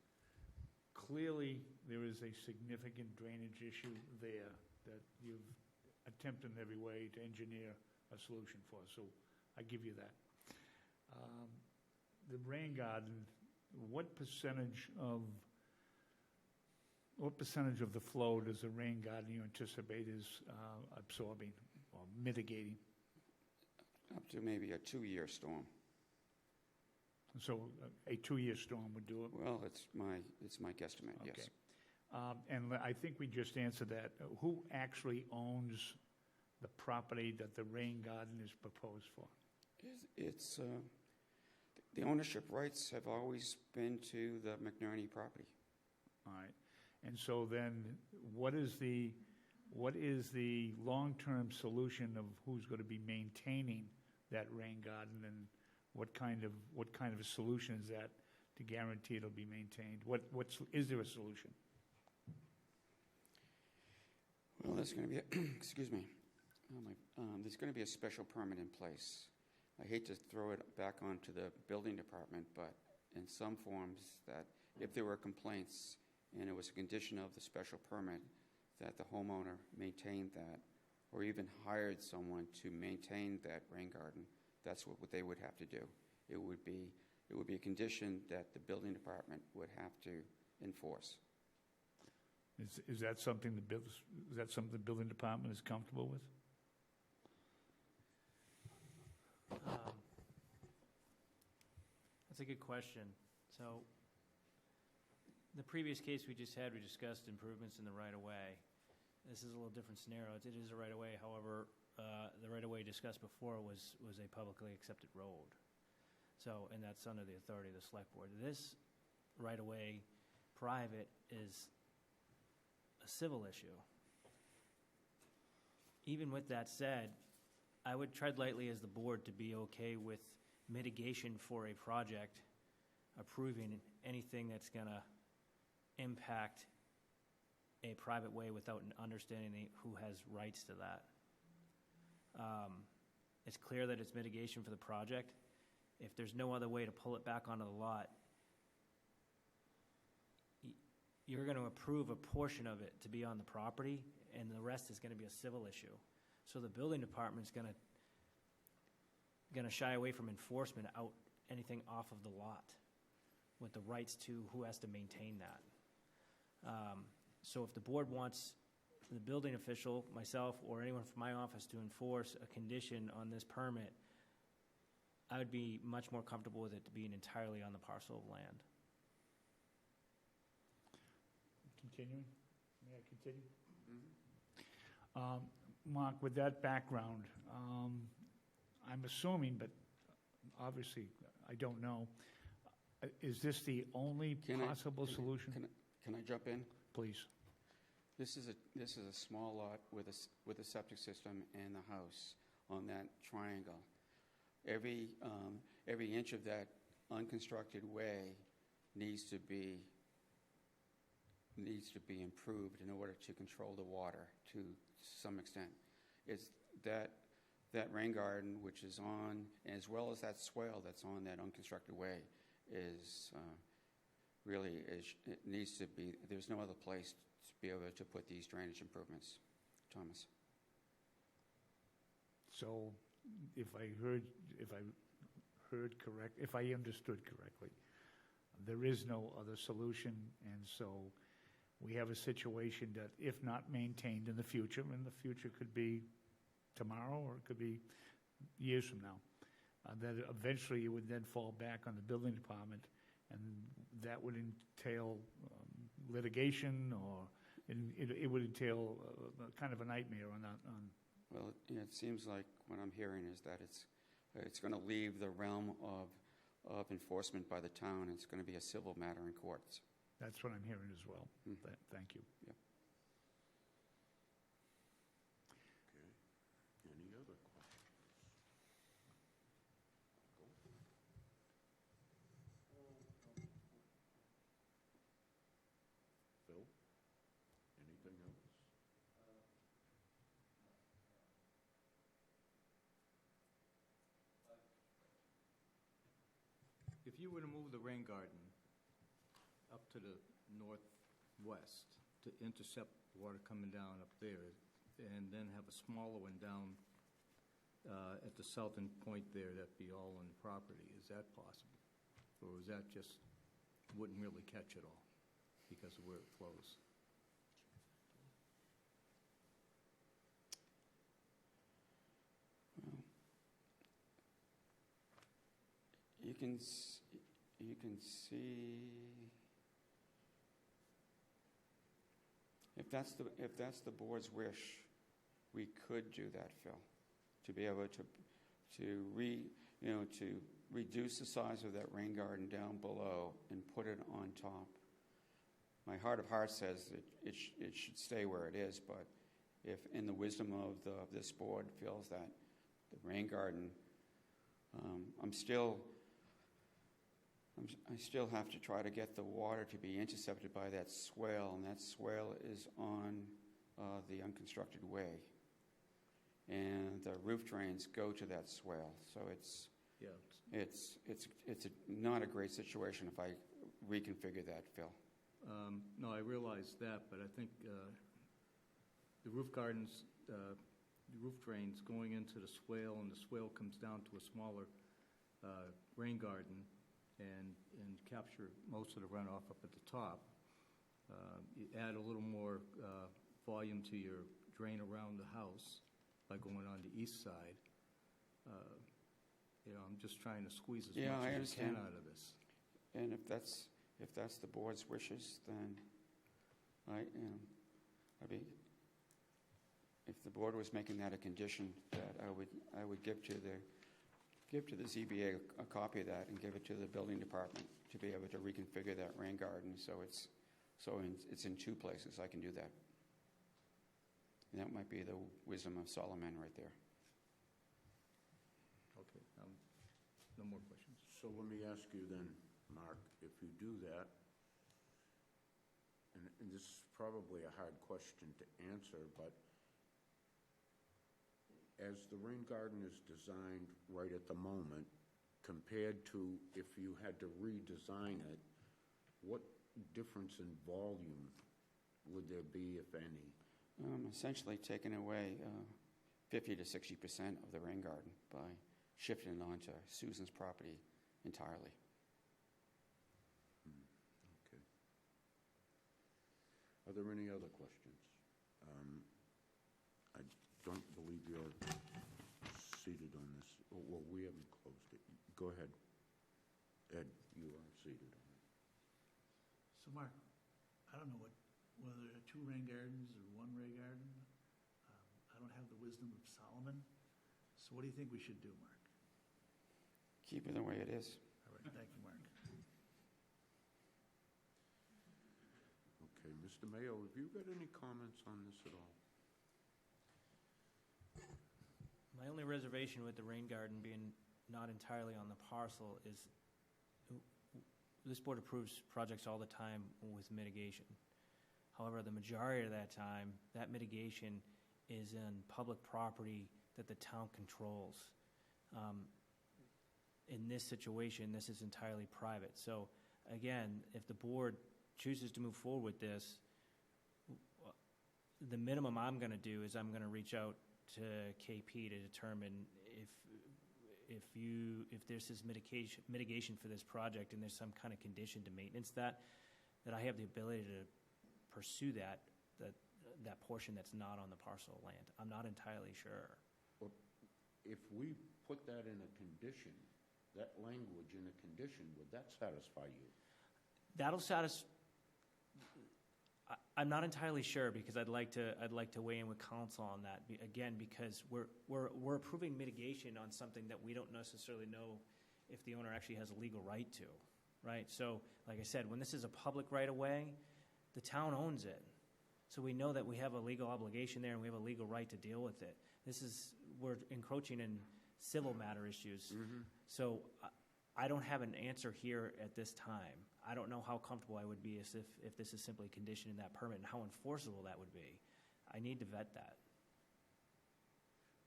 Clearly, there is a significant drainage issue there that you've attempted in every way to engineer a solution for, so I give you that. The rain garden, what percentage of the flow does the rain garden you anticipate is absorbing or mitigating? Up to maybe a 2-year storm. So a 2-year storm would do it? Well, it's my guesstimate, Okay. yes. And I think we just answered that. Who actually owns the property that the rain garden is proposed for? It's the ownership rights have always been to the McNerney property. All right. And so then what is the long-term solution of who's going to be maintaining that rain garden, and what kind of a solution is that to guarantee it'll be maintained? Is there a solution? Well, there's going to be excuse me. There's going to be a special permit in place. I hate to throw it back onto the building department, but in some forms that if there were complaints and it was a condition of the special permit that the homeowner maintained that, or even hired someone to maintain that rain garden, that's what they would have to do. It would be a condition that the building department would have to enforce. Is that something the building department is comfortable with? That's a good question. So the previous case we just had, we discussed improvements in the right-of-way. This is a little different scenario. It is a right-of-way. However, the right-of-way discussed before was a publicly accepted road. So, and that's under the authority of the select board. This right-of-way private is a civil issue. Even with that said, I would tread lightly as the board to be okay with mitigation for a project, approving anything that's going to impact a private way without understanding who has rights to that. It's clear that it's mitigation for the project. If there's no other way to pull it back onto the lot, you're going to approve a portion of it to be on the property, and the rest is going to be a civil issue. So the building department's going to shy away from enforcement out anything off of the lot with the rights to who has to maintain that. So if the board wants the building official, myself, or anyone from my office to enforce a condition on this permit, I would be much more comfortable with it being entirely on the parcel of land. Continuing? May I continue? Mark, with that background, I'm assuming, but obviously I don't know, is this the only possible solution? Can I jump in? Please. This is a small lot with a septic system and the house on that triangle. Every inch of that unconstructed way needs to be improved in order to control the water to some extent. It's that rain garden, which is on, as well as that swale that's on that unconstructed way, is really it needs to be. There's no other place to be able to put these drainage improvements. Thomas. So, if I understood correctly, there is no other solution, and so we have a situation that, if not maintained in the future, and the future could be tomorrow or it could be years from now, that eventually it would then fall back on the building department, and that would entail litigation, or it would entail kind of a nightmare on that. Well, it seems like what I'm hearing is that it's going to leave the realm of enforcement by the town. It's going to be a civil matter in courts. That's what I'm hearing as well. Mm-hmm. Thank you. Yeah. Okay. Any other questions? Phil? Anything else? If you were to move the rain garden up to the northwest to intercept water coming down up there, and then have a smaller one down at the southern point there, that'd be all on the property, is that possible? Or is that just, wouldn't really catch it all because of where it flows? Well, you can see, if that's the board's wish, we could do that, Phil, to be able to reduce the size of that rain garden down below and put it on top. My heart of hearts says that it should stay where it is, but if, in the wisdom of this board, feels that the rain garden, I still have to try to get the water to be intercepted by that swale, and that swale is on the unconstructed way, and the roof drains go to that swale. So it's not a great situation if I reconfigure that, Phil. No, I realize that, but I think the roof gardens, the roof drains going into the swale, and the swale comes down to a smaller rain garden and capture most of the runoff up at the top. You add a little more volume to your drain around the house by going on the east side. I'm just trying to squeeze as much as I can out of this. And if that's the board's wishes, then if the board was making that a condition, that I would give to the ZBA a copy of that and give it to the building department to be able to reconfigure that rain garden so it's in two places. I can do that. And that might be the wisdom of Solomon right there. Okay. No No more questions. So let me ask you then, Mark, if you do that, and this is probably a hard question to answer, but as the rain garden is designed right at the moment, compared to if you had to redesign it, what difference in volume would there be, if any? Essentially taking away 50 to 60% of the rain garden by shifting it onto Susan's property entirely. Okay. Are there any other questions? I don't believe you're seated on this. Oh, well, we haven't closed it. Go ahead. Ed, you are seated on it. So, Mark, I don't know whether there are two rain gardens or one rain garden. I don't have the wisdom of Solomon. So what do you think we should do, Mark? Keep it the way it is. All right, thank you, Mark. Okay, Mr. Mayo, have you got any comments on this at all? My only reservation with the rain garden being not entirely on the parcel is this board approves projects all the time with mitigation. However, the majority of that time, that mitigation is in public property that the town controls. In this situation, this is entirely private. So again, if the board chooses to move forward with this, the minimum I'm going to do is I'm going to reach out to KP to determine if there's this mitigation for this project and there's some kind of condition to maintenance that I have the ability to pursue that portion that's not on the parcel of land. I'm not entirely sure. Well, if we put that in a condition, that language in a condition, would that satisfy you? That'll satisfy. I'm not entirely sure because I'd like to weigh in with council on that again because we're approving mitigation on something that we don't necessarily know if the owner actually has a legal right to, right? So, like I said, when this is a public right of way, the town owns it, so we know that we have a legal obligation there and we have a legal right to deal with it. We're encroaching in civil matter issues, so I don't have an answer here at this time. I don't know how comfortable I would be as if this is simply conditioned in that permit and how enforceable that would be. I need to vet that.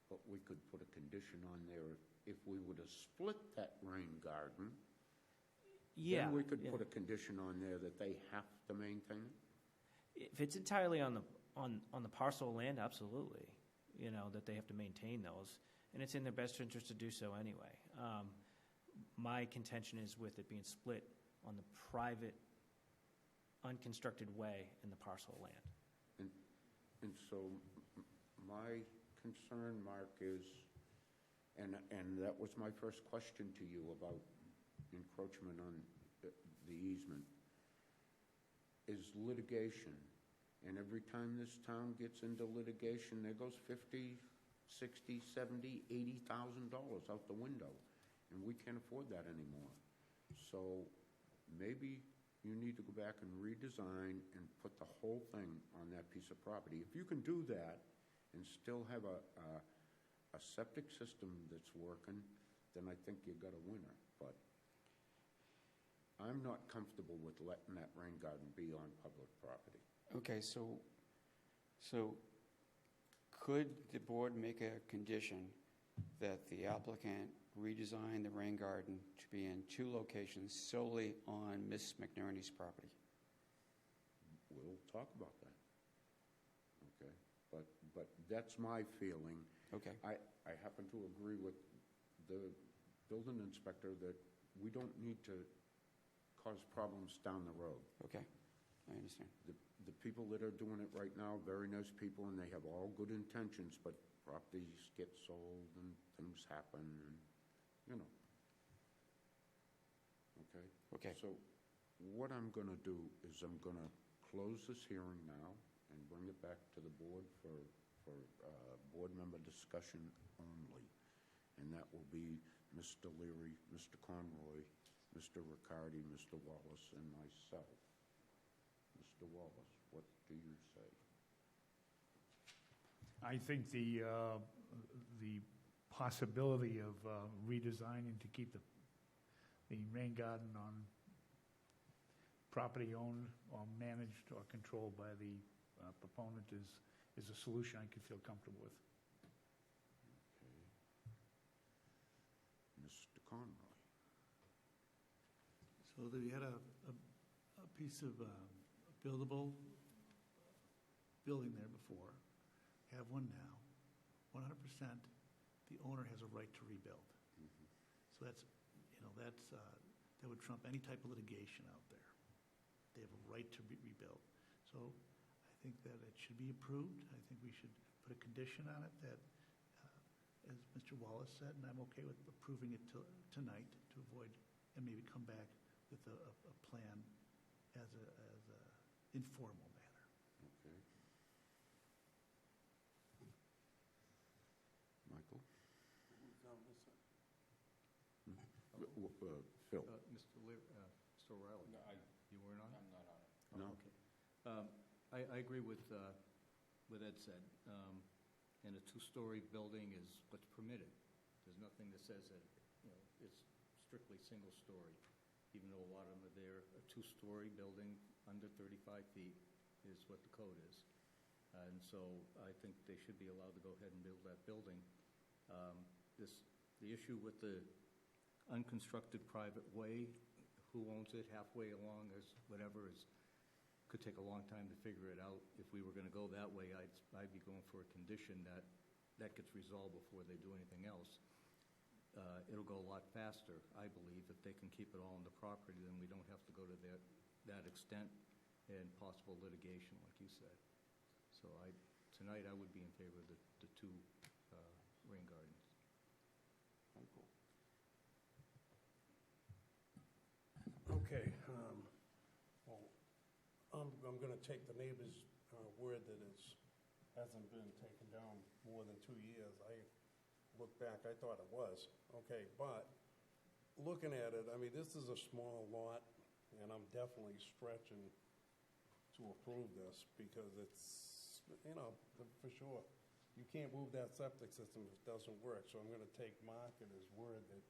But we could put a condition on there if we were to split that rain garden. Yeah. Then we could put a condition on there that they have to maintain it. If it's entirely on the parcel of land, absolutely. You know, that they have to maintain those. And it's in their best interest to do so anyway. My contention is with it being split on the private, unconstructed way in the parcel of land. And so my concern, Mark, is, and that was my first question to you about encroachment on the easement, is litigation. And every time this town gets into litigation, there goes $50,000, $60,000, $70,000, $80,000 out the window. And we can't afford that anymore. So maybe you need to go back and redesign and put the whole thing on that piece of property. If you can do that and still have a septic system that's working, then I think you've got a winner. But I'm not comfortable with letting that rain garden be on public property. Okay, so could the board make a condition that the applicant redesign the rain garden to be in two locations solely on Miss McNerney's property? We'll talk about that. Okay, but that's my feeling. Okay. I happen to agree with the building inspector that we don't need to cause problems down the road. Okay, I understand. The people that are doing it right now, very nice people, and they have all good intentions, but properties get sold and things happen, and you know. Okay? Okay. So what I'm going to do is I'm going to close this hearing now and bring it back to the board for board member discussion only. And that will be Mr. Leary, Mr. Conroy, Mr. Riccardi, Mr. Wallace, and myself. Mr. Wallace, what do you say? I think the possibility of redesigning to keep the the rain garden on property owned or managed or controlled by the proponent is a solution I could feel comfortable with. Mr. Conroy. So we had a piece of buildable building there before, have one now, 100%, the owner has a right to rebuild. So that's, that would trump any type of litigation out there. They have a right to rebuild. So I think that it should be approved. I think we should put a condition on it that, as Mr. Wallace said, and I'm okay with approving it tonight to avoid, and maybe come back with a plan as a informal matter. Okay. Michael? Phil? Mr. O'Reilly? No, you weren't on? I'm not on it. No. Okay. I agree with Ed said. And a two-story building is what's permitted. There's nothing that says that, it's strictly single-story, even though a lot of them are there. A two-story building under 35 feet is what the code is. And so I think they should be allowed to go ahead and build that building. The issue with the unconstructed private way, who owns it, halfway along, could take a long time to figure it out. If we were going to go that way, I'd be going for a condition that gets resolved before they do anything else. It'll go a lot faster, I believe, if they can keep it all on the property, then we don't have to go to that extent and possible litigation, like you said. So tonight I would be in favor of the two rain gardens. Michael? Okay, well, I'm going to take the neighbor's word that it hasn't been taken down more than 2 years. I look back, I thought it was. Okay, but looking at it, I mean, this is a small lot, and I'm definitely stretching to approve this because it's, for sure, you can't move that septic system if it doesn't work. So I'm going to take Mark at his word that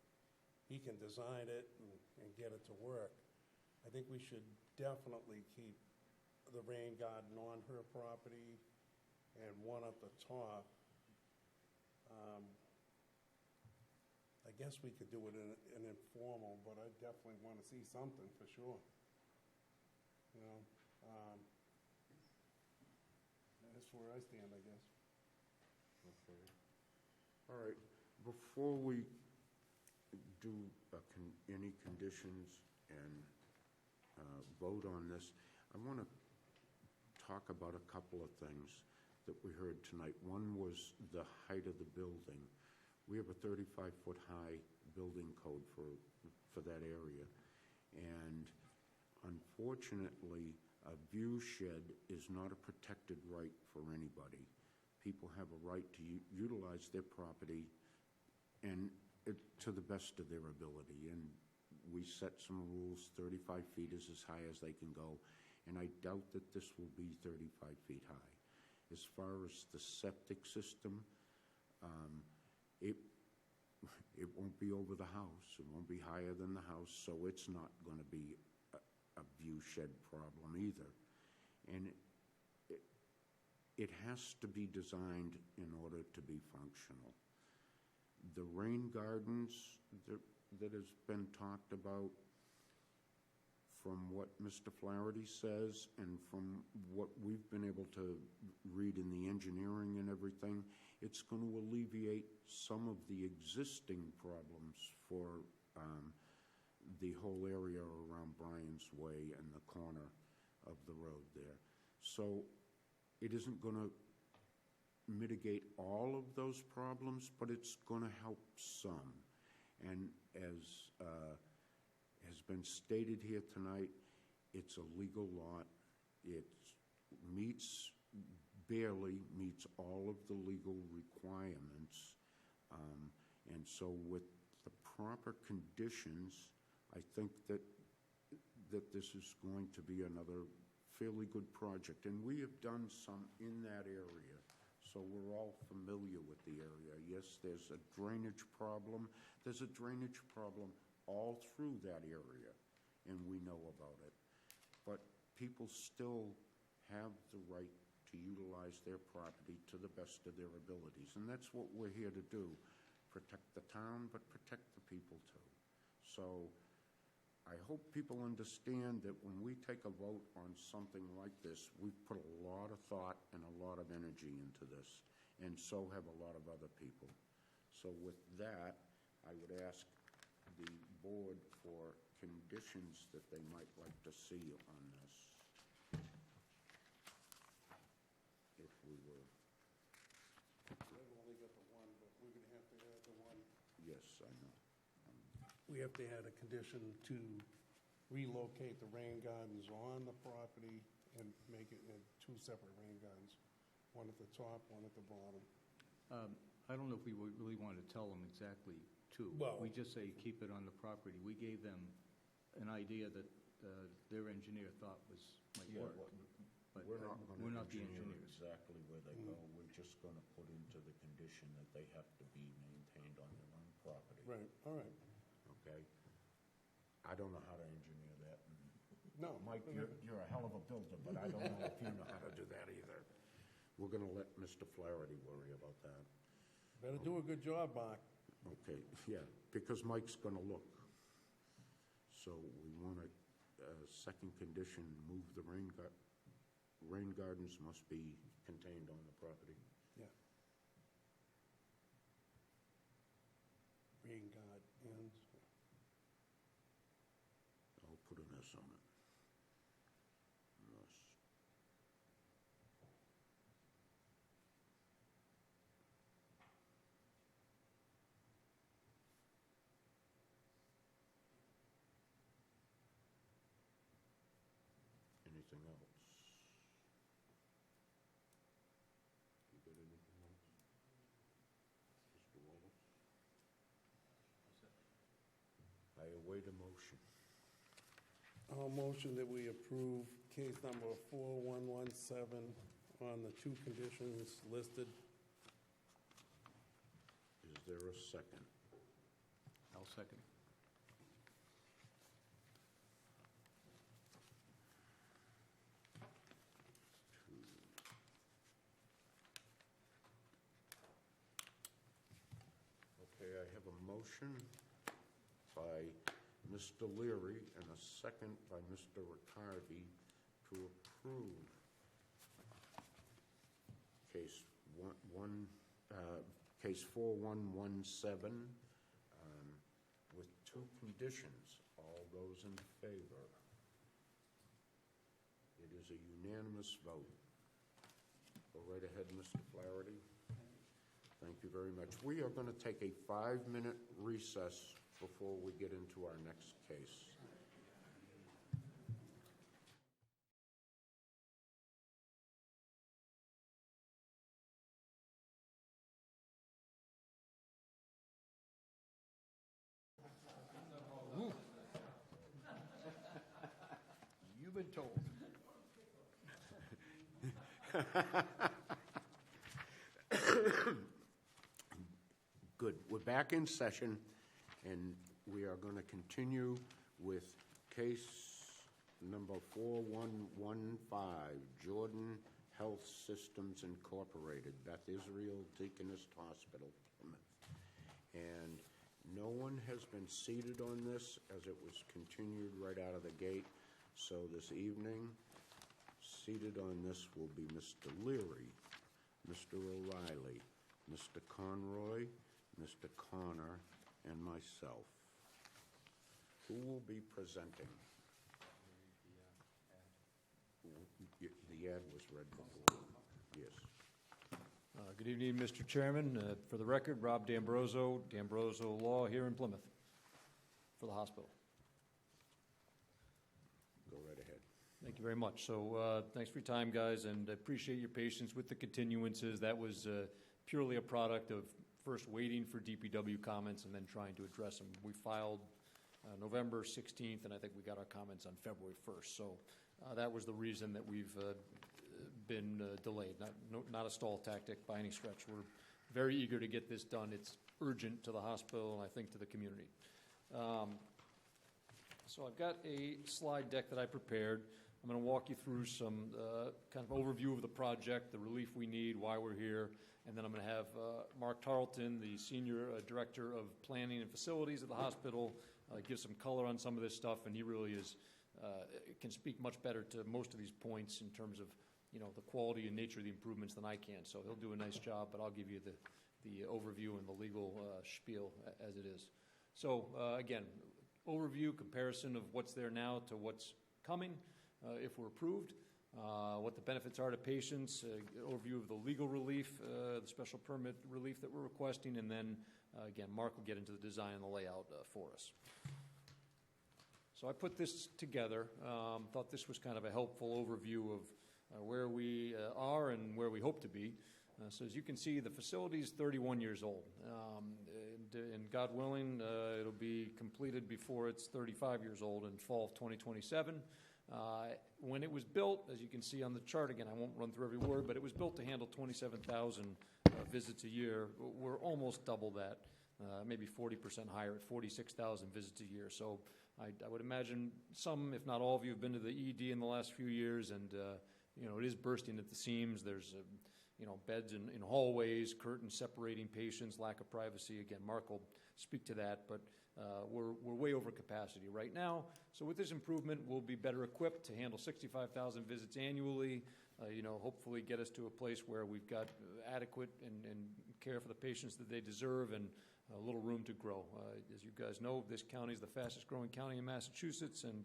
he can design it and get it to work. I think we should definitely keep the rain garden on her property and one at the top. I guess we could do it in an informal, but I definitely want to see something for sure. That's where I stand, I guess. Okay. All right. Before we do any conditions and vote on this, I want to talk about a couple of things that we heard tonight. One was the height of the building. We have a 35-foot high building code for that area. And unfortunately, a view shed is not a protected right for anybody. People have a right to utilize their property and to the best of their ability. And we set some rules. 35 feet is as high as they can go. And I doubt that this will be 35 feet high. As far as the septic system, it won't be over the house. It won't be higher than the house, so it's not going to be a view shed problem either. And it has to be designed in order to be functional. The rain gardens that has been talked about, from what Mr. Flaherty says and from what we've been able to read in the engineering and everything, it's going to alleviate some of the existing problems for the whole area around Bryan's Way and the corner of the road there. So it isn't going to mitigate all of those problems, but it's going to help some. And as has been stated here tonight, it's a legal lot. It barely meets all of the legal requirements. And so with the proper conditions, I think that this is going to be another fairly good project. And we have done some in that area, so we're all familiar with the area. Yes, there's a drainage problem. There's a drainage problem all through that area, and we know about it. But people still have the right to utilize their property to the best of their abilities, and that's what we're here to do. Protect the town, but protect the people too. So I hope people understand that when we take a vote on something like this, we've put a lot of thought and a lot of energy into this, and so have a lot of other people. So with that, I would ask the board for conditions that they might like to see on this. If we were... I've only got the one, but we're going to have to add the one. Yes, I know. We have to add a condition to relocate the rain gardens on the property and make it in two separate rain gardens, one at the top, one at the bottom. I don't know if we would really want to tell them exactly two. Well- We just say keep it on the property. We gave them an idea that their engineer thought might Yeah, work. But we're not we're going to not the engineer engineers. exactly where they go. We're just going to put into the condition that they have to be maintained on their own property. Right, all right. Okay? I don't know how to engineer that. No. Mike, you're a hell of a builder, but I don't know if you know how to do that either. We're going to let Mr. Flaherty worry about that. Better do a good job, Mark. Okay, yeah, because Mike's going to look. So we want a second condition, move the rain gardens must be contained on the property. Yeah. Rain gardens. I'll put an S on it. Must. Anything else? You got anything else? Mr. Wallace? I await a motion. I'll motion that we approve case number 4117 on the two conditions listed. Is there a second? I'll second. Okay, I have a motion by Mr. Leary and a second by Mr. Riccardi to approve case 4117 with two conditions. All those in favor? It is a unanimous vote. Go right ahead, Mr. Flaherty. Thank you very much. We are going to take a 5-minute recess before we get into our next case. You've been told. Good. We're back in session, and we are going to continue with case number 4115, Jordan Health Systems Incorporated, Beth Israel Deaconess Hospital, Plymouth. And no one has been seated on this, as it was continued right out of the gate. So this evening, seated on this will be Mr. Leary, Mr. O'Reilly, Mr. Conroy, Mr. Connor, and myself. Who will be presenting? The ad was read before. Yes. Good evening, Mr. Chairman. For the record, Rob D'Ambroso, D'Ambroso Law here in Plymouth for the hospital. Go right ahead. Thank you very much. So thanks for your time, guys, and I appreciate your patience with the continuances. That was purely a product of first waiting for DPW comments and then trying to address them. We filed November 16th, and I think we got our comments on February 1st. So that was the reason that we've been delayed. Not a stall tactic by any stretch. We're very eager to get this done. It's urgent to the hospital and I think to the community. So I've got a slide deck that I prepared. I'm going to walk you through some kind of overview of the project, the relief we need, why we're here, and then I'm going to have Mark Tarleton, the Senior Director of Planning and Facilities at the hospital, give some color on some of this stuff, and he really can speak much better to most of these points in terms of the quality and nature of the improvements than I can. So he'll do a nice job, but I'll give you the overview and the legal spiel as it is. So again, overview, comparison of what's there now to what's coming if we're approved, what the benefits are to patients, overview of the legal relief, the special permit relief that we're requesting, and then again, Mark will get into the design and the layout for us. So I put this together, thought this was kind of a helpful overview of where we are and where we hope to be. So as you can see, the facility is 31 years old. And God willing, it'll be completed before it's 35 years old in fall of 2027. When it was built, as you can see on the chart, again, I won't run through every word, but it was built to handle 27,000 visits a year. We're almost double that, maybe 40% higher at 46,000 visits a year. So I would imagine some, if not all of you, have been to the ED in the last few years, and it is bursting at the seams. There's beds in hallways, curtains separating patients, lack of privacy. Again, Mark will speak to that, but we're way over capacity right now. So with this improvement, we'll be better equipped to handle 65,000 visits annually, hopefully get us to a place where we've got adequate and care for the patients that they deserve and a little room to grow. As you guys know, this county is the fastest growing county in Massachusetts, and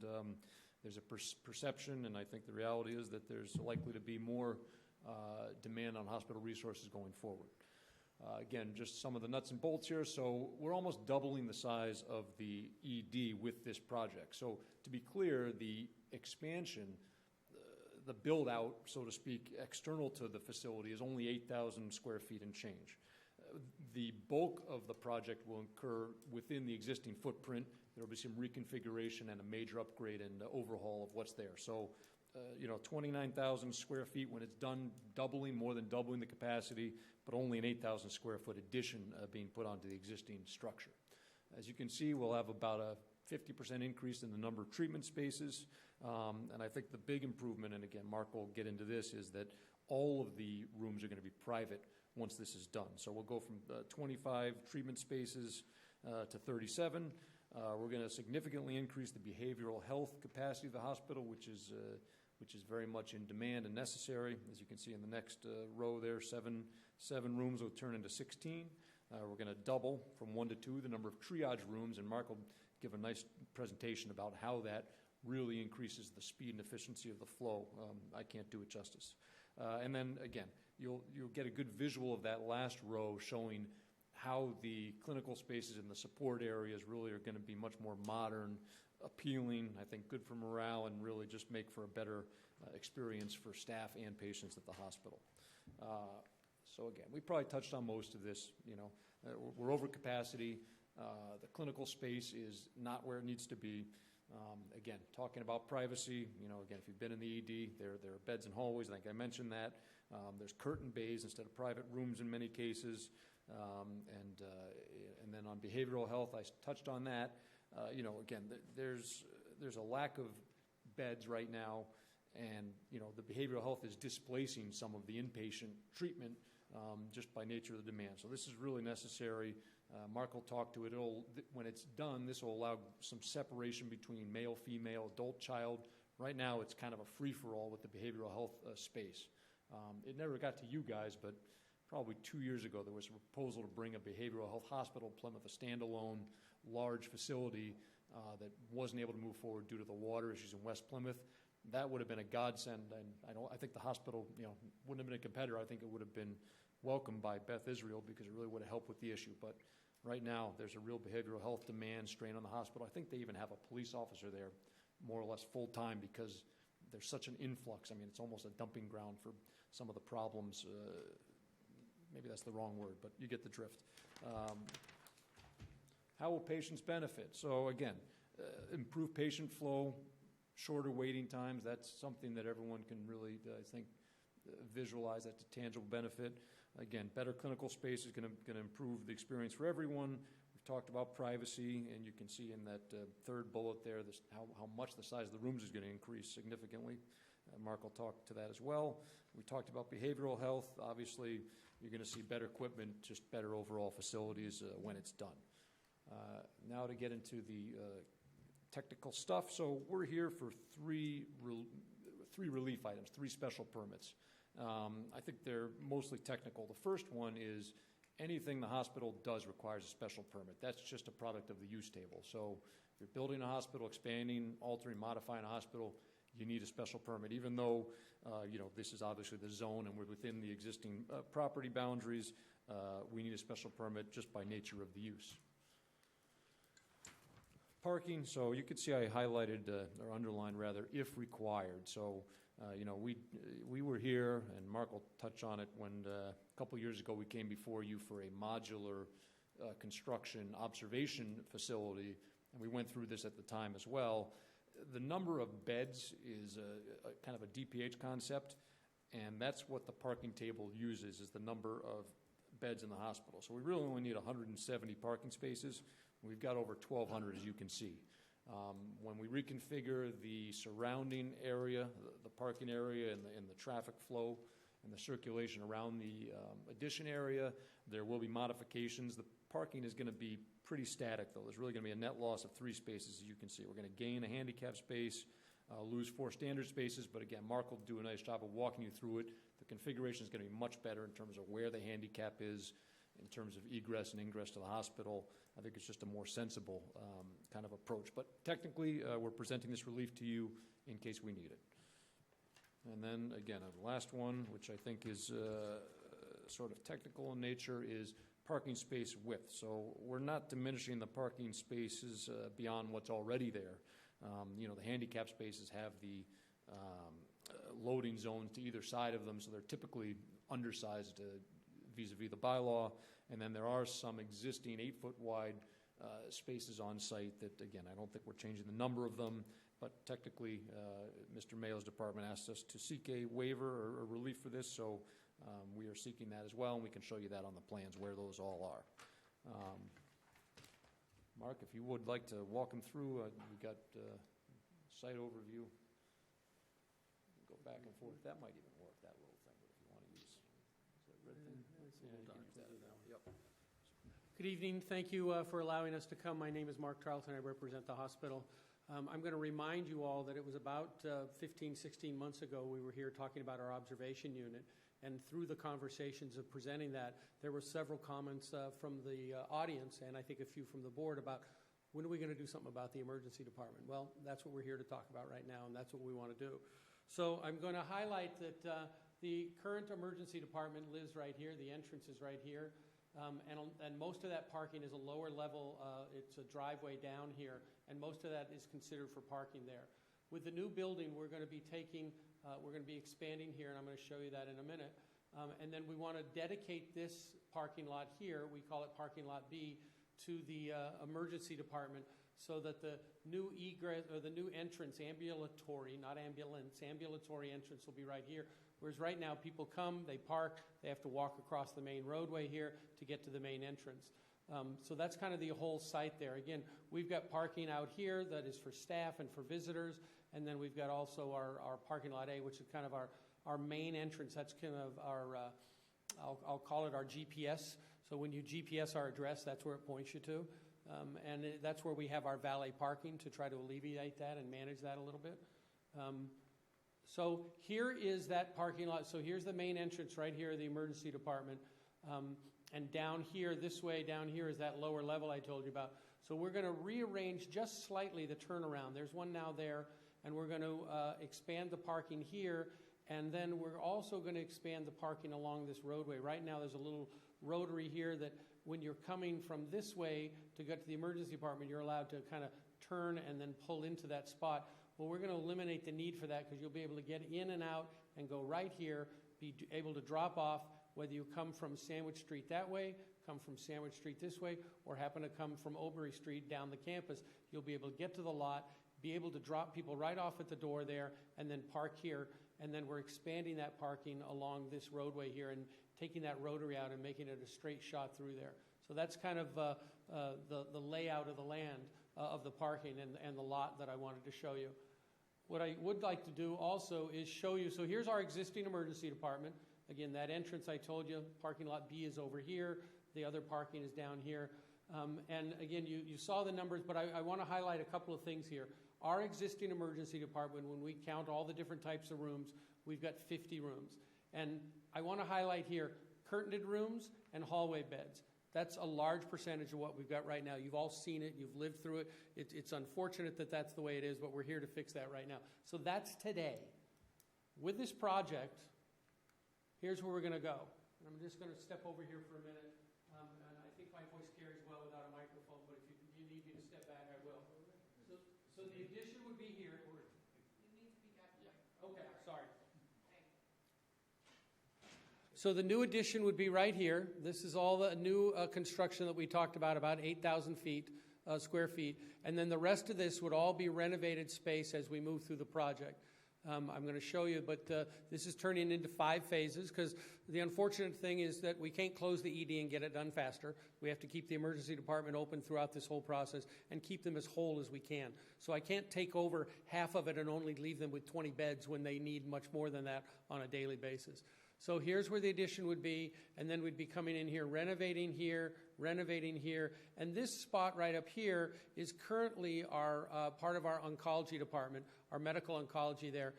there's a perception, and I think the reality is that there's likely to be more demand on hospital resources going forward. Again, just some of the nuts and bolts here. So we're almost doubling the size of the ED with this project. So to be clear, the expansion, the build out, so to speak, external to the facility is only 8,000 square feet and change. The bulk of the project will occur within the existing footprint. There will be some reconfiguration and a major upgrade and overhaul of what's there. So 29,000 square feet when it's done, more than doubling the capacity, but only an 8,000 square foot addition being put onto the existing structure. As you can see, we'll have about a 50% increase in the number of treatment spaces. And I think the big improvement, and again, Mark will get into this, is that all of the rooms are going to be private once this is done. So we'll go from 25 treatment spaces to 37. We're going to significantly increase the behavioral health capacity of the hospital, which is very much in demand and necessary. As you can see in the next row there, seven rooms will turn into 16. We're going to double from 1 to 2 the number of triage rooms, and Mark will give a nice presentation about how that really increases the speed and efficiency of the flow. I can't do it justice. And then, again, you'll get a good visual of that last row showing how the clinical spaces and the support areas really are going to be much more modern, appealing, I think good for morale, and really just make for a better experience for staff and patients at the hospital. So again, we probably touched on most of this. We're over capacity. The clinical space is not where it needs to be. Again, talking about privacy, again, if you've been in the ED, there are beds in hallways. I think I mentioned that. There's curtain bays instead of private rooms in many cases. And then on behavioral health, I touched on that. Again, there's a lack of beds right now, and the behavioral health is displacing some of the inpatient treatment just by nature of the demand. So this is really necessary. Mark will talk to it. When it's done, this will allow some separation between male, female, adult, child. Right now, it's kind of a free-for-all with the behavioral health space. It never got to you guys, but probably 2 years ago, there was a proposal to bring a behavioral health hospital, Plymouth, a standalone, large facility that wasn't able to move forward due to the water issues in West Plymouth. That would have been a godsend, and I think the hospital, wouldn't have been a competitor. I think it would have been welcomed by Beth Israel because it really would have helped with the issue. But right now, there's a real behavioral health demand strain on the hospital. I think they even have a police officer there more or less full-time because there's such an influx. I mean, it's almost a dumping ground for some of the problems. Maybe that's the wrong word, but you get the drift. How will patients benefit? So again, improved patient flow, shorter waiting times. That's something that everyone can really, I think, visualize. That's a tangible benefit. Again, better clinical space is going to improve the experience for everyone. We've talked about privacy, and you can see in that third bullet there how much the size of the rooms is going to increase significantly. Mark will talk to that as well. We talked about behavioral health. Obviously, you're going to see better equipment, just better overall facilities when it's done. Now to get into the technical stuff. So we're here for three relief items, 3 special permits. I think they're mostly technical. The first one is anything the hospital does requires a special permit. That's just a product of the use table. So if you're building a hospital, expanding, altering, modifying a hospital, you need a special permit. Even though, this is obviously the zone and we're within the existing property boundaries, we need a special permit just by nature of the use. Parking, so you could see I highlighted, or underlined rather, if required. So, we were here, and Mark will touch on it, when a couple years ago we came before you for a modular construction observation facility, and we went through this at the time as well. The number of beds is a kind of a DPH concept, and that's what the parking table uses, is the number of beds in the hospital. So we really only need 170 parking spaces. We've got over 1,200, as you can see. When we reconfigure the surrounding area, the parking area and the traffic flow and the circulation around the addition area, there will be modifications. The parking is going to be pretty static, though. There's really going to be a net loss of 3 spaces, as you can see. We're going to gain a handicap space, lose 4 standard spaces, but again, Mark will do a nice job of walking you through it. The configuration is going to be much better in terms of where the handicap is, in terms of egress and ingress to the hospital. I think it's just a more sensible kind of approach. But technically, we're presenting this relief to you in case we need it. And then, again, the last one, which I think is sort of technical in nature, is parking space width. So we're not diminishing the parking spaces beyond what's already there. The handicap spaces have the loading zones to either side of them, so they're typically undersized vis-a-vis the bylaw. And then there are some existing 8-foot wide spaces on site that, again, I don't think we're changing the number of them, but technically Mr. Mayo's department asked us to seek a waiver or relief for this, so we are seeking that as well, and we can show you that on the plans where those all are. Mark, if you would like to walk them through, we got site overview. Go back and forth. That might even work, that little thing, but if you want to use that red thing. Yeah, you can use that now. Yep. Good evening. Thank you for allowing us to come. My name is Mark Charlton. I represent the hospital. I'm going to remind you all that it was about 15, 16 months ago we were here talking about our observation unit, and through the conversations of presenting that, there were several comments from the audience, and I think a few from the board, about when are we going to do something about the emergency department? Well, that's what we're here to talk about right now, and that's what we want to do. So I'm going to highlight that the current emergency department lives right here. The entrance is right here. And most of that parking is a lower level. It's a driveway down here, and most of that is considered for parking there. With the new building, we're going to be expanding here, and I'm going to show you that in a minute. And then we want to dedicate this parking lot here, we call it parking lot B, to the emergency department, so that the new egress, or the new entrance, ambulatory, not ambulance, ambulatory entrance will be right here. Whereas right now, people come, they park, they have to walk across the main roadway here to get to the main entrance. So that's kind of the whole site there. Again, we've got parking out here that is for staff and for visitors, and then we've got also our parking lot A, which is kind of our main entrance. That's kind of our, I'll call it our GPS. So when you GPS our address, that's where it points you to. And that's where we have our valet parking to try to alleviate that and manage that a little bit. So here is that parking lot. So here's the main entrance right here, the emergency department. And down here, this way, down here is that lower level I told you about. So we're going to rearrange just slightly the turnaround. There's one now there, and we're going to expand the parking here. And then we're also going to expand the parking along this roadway. Right now there's a little rotary here that when you're coming from this way to get to the emergency department, you're allowed to kind of turn and then pull into that spot. Well, we're going to eliminate the need for that because you'll be able to get in and out and go right here, be able to drop off, whether you come from Sandwich Street that way, come from Sandwich Street this way, or happen to come from Obery Street down the campus. You'll be able to get to the lot, be able to drop people right off at the door there, and then park here. And then we're expanding that parking along this roadway here and taking that rotary out and making it a straight shot through there. So that's kind of the layout of the land of the parking and the lot that I wanted to show you. What I would like to do also is show you, so here's our existing emergency department. Again, that entrance I told you, parking lot B is over here. The other parking is down here. And again, you saw the numbers, but I want to highlight a couple of things here. Our existing emergency department, when we count all the different types of rooms, we've got 50 rooms. And I want to highlight here curtained rooms and hallway beds. That's a large percentage of what we've got right now. You've all seen it. You've lived through it. It's unfortunate that that's the way it is, but we're here to fix that right now. So that's today. With this project, here's where we're going to go. And I'm just going to step over here for a minute. And I think my voice carries well without a microphone, but if you need me to step back, I will. So the addition would be here. You need to speak up. Yeah. Okay, sorry. So the new addition would be right here. This is all the new construction that we talked about 8,000 square feet. And then the rest of this would all be renovated space as we move through the project. I'm going to show you, but this is turning into 5 phases because the unfortunate thing is that we can't close the ED and get it done faster. We have to keep the emergency department open throughout this whole process and keep them as whole as we can. So I can't take over half of it and only leave them with 20 beds when they need much more than that on a daily basis. So here's where the addition would be, and then we'd be coming in here, renovating here, and this spot right up here is currently our part of our oncology department, our medical oncology there.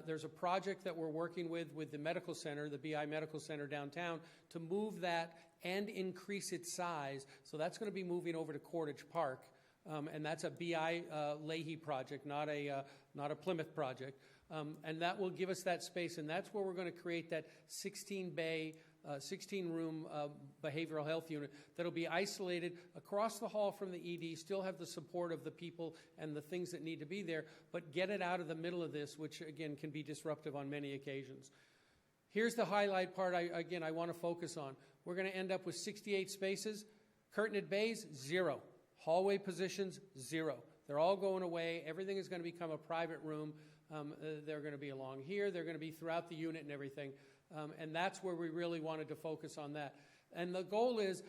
There's a project that we're working with the medical center, the BI Medical Center downtown, to move that and increase its size. So that's going to be moving over to Cordage Park, and that's a BI Leahy project, not a Plymouth project. And that will give us that space, and that's where we're going to create that 16-room behavioral health unit that'll be isolated across the hall from the ED, still have the support of the people and the things that need to be there, but get it out of the middle of this, which, again, can be disruptive on many occasions. Here's the highlight part I want to focus on. We're going to end up with 68 spaces. Curtained bays, 0. Hallway positions, 0. They're all going away. Everything is going to become a private room. They're going to be along here. They're going to be throughout the unit and everything. And that's where we really wanted to focus on that. And the goal is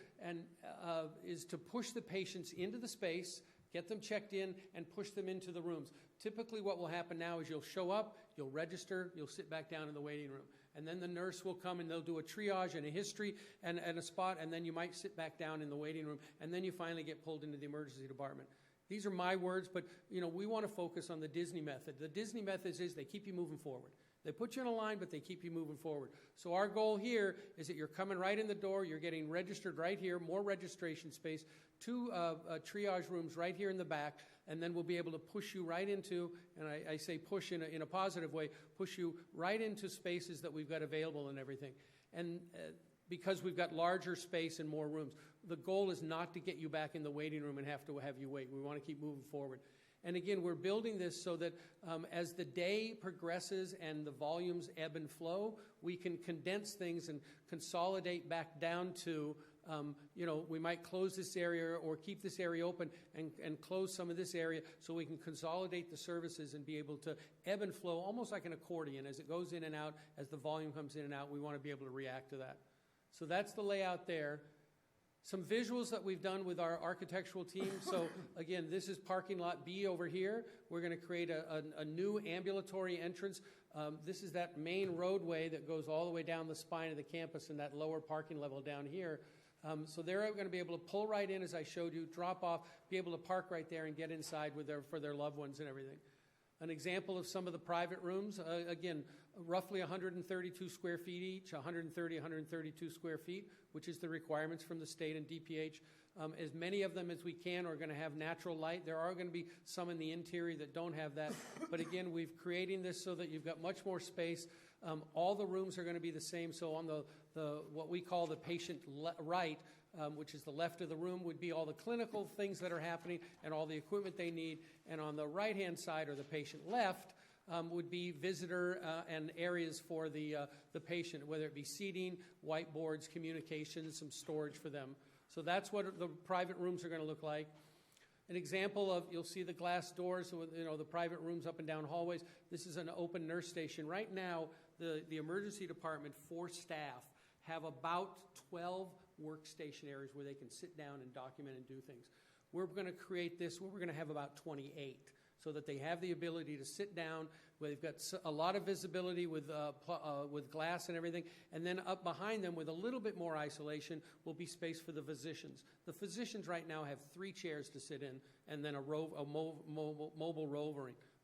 to push the patients into the space, get them checked in, and push them into the rooms. Typically what will happen now is you'll show up, you'll register, you'll sit back down in the waiting room. And then the nurse will come and they'll do a triage and a history and a spot, and then you might sit back down in the waiting room, and then you finally get pulled into the emergency department. These are my words, but we want to focus on the Disney method. The Disney method is they keep you moving forward. They put you in a line, but they keep you moving forward. So our goal here is that you're coming right in the door, you're getting registered right here, more registration space, 2 triage rooms right here in the back, and then we'll be able to push you right into, and I say push in a positive way, push you right into spaces that we've got available and everything. And because we've got larger space and more rooms. The goal is not to get you back in the waiting room and have you wait. We want to keep moving forward. And again, we're building this so that as the day progresses and the volumes ebb and flow, we can condense things and consolidate back down to, we might close this area or keep this area open and close some of this area so we can consolidate the services and be able to ebb and flow almost like an accordion. As it goes in and out, as the volume comes in and out, we want to be able to react to that. So that's the layout there. Some visuals that we've done with our architectural team. So again, this is parking lot B over here. We're going to create a new ambulatory entrance. This is that main roadway that goes all the way down the spine of the campus and that lower parking level down here. So they're going to be able to pull right in, as I showed you, drop off, be able to park right there and get inside for their loved ones and everything. An example of some of the private rooms, again, roughly 132 square feet each, 132 square feet, which is the requirements from the state and DPH. As many of them as we can are going to have natural light. There are going to be some in the interior that don't have that. But again, we've creating this so that you've got much more space. All the rooms are going to be the same. So on the what we call the patient right, which is the left of the room, would be all the clinical things that are happening and all the equipment they need. And on the right-hand side, or the patient left, would be visitor and areas for the patient, whether it be seating, whiteboards, communications, some storage for them. So that's what the private rooms are going to look like. An example of, you'll see the glass doors, the private rooms up and down hallways. This is an open nurse station. Right now, the emergency department, 4 staff, have about 12 workstation areas where they can sit down and document and do things. We're going to create this where we're going to have about 28, so that they have the ability to sit down, where they've got a lot of visibility with glass and everything, and then up behind them with a little bit more isolation will be space for the physicians. The physicians right now have 3 chairs to sit in, and then a mobile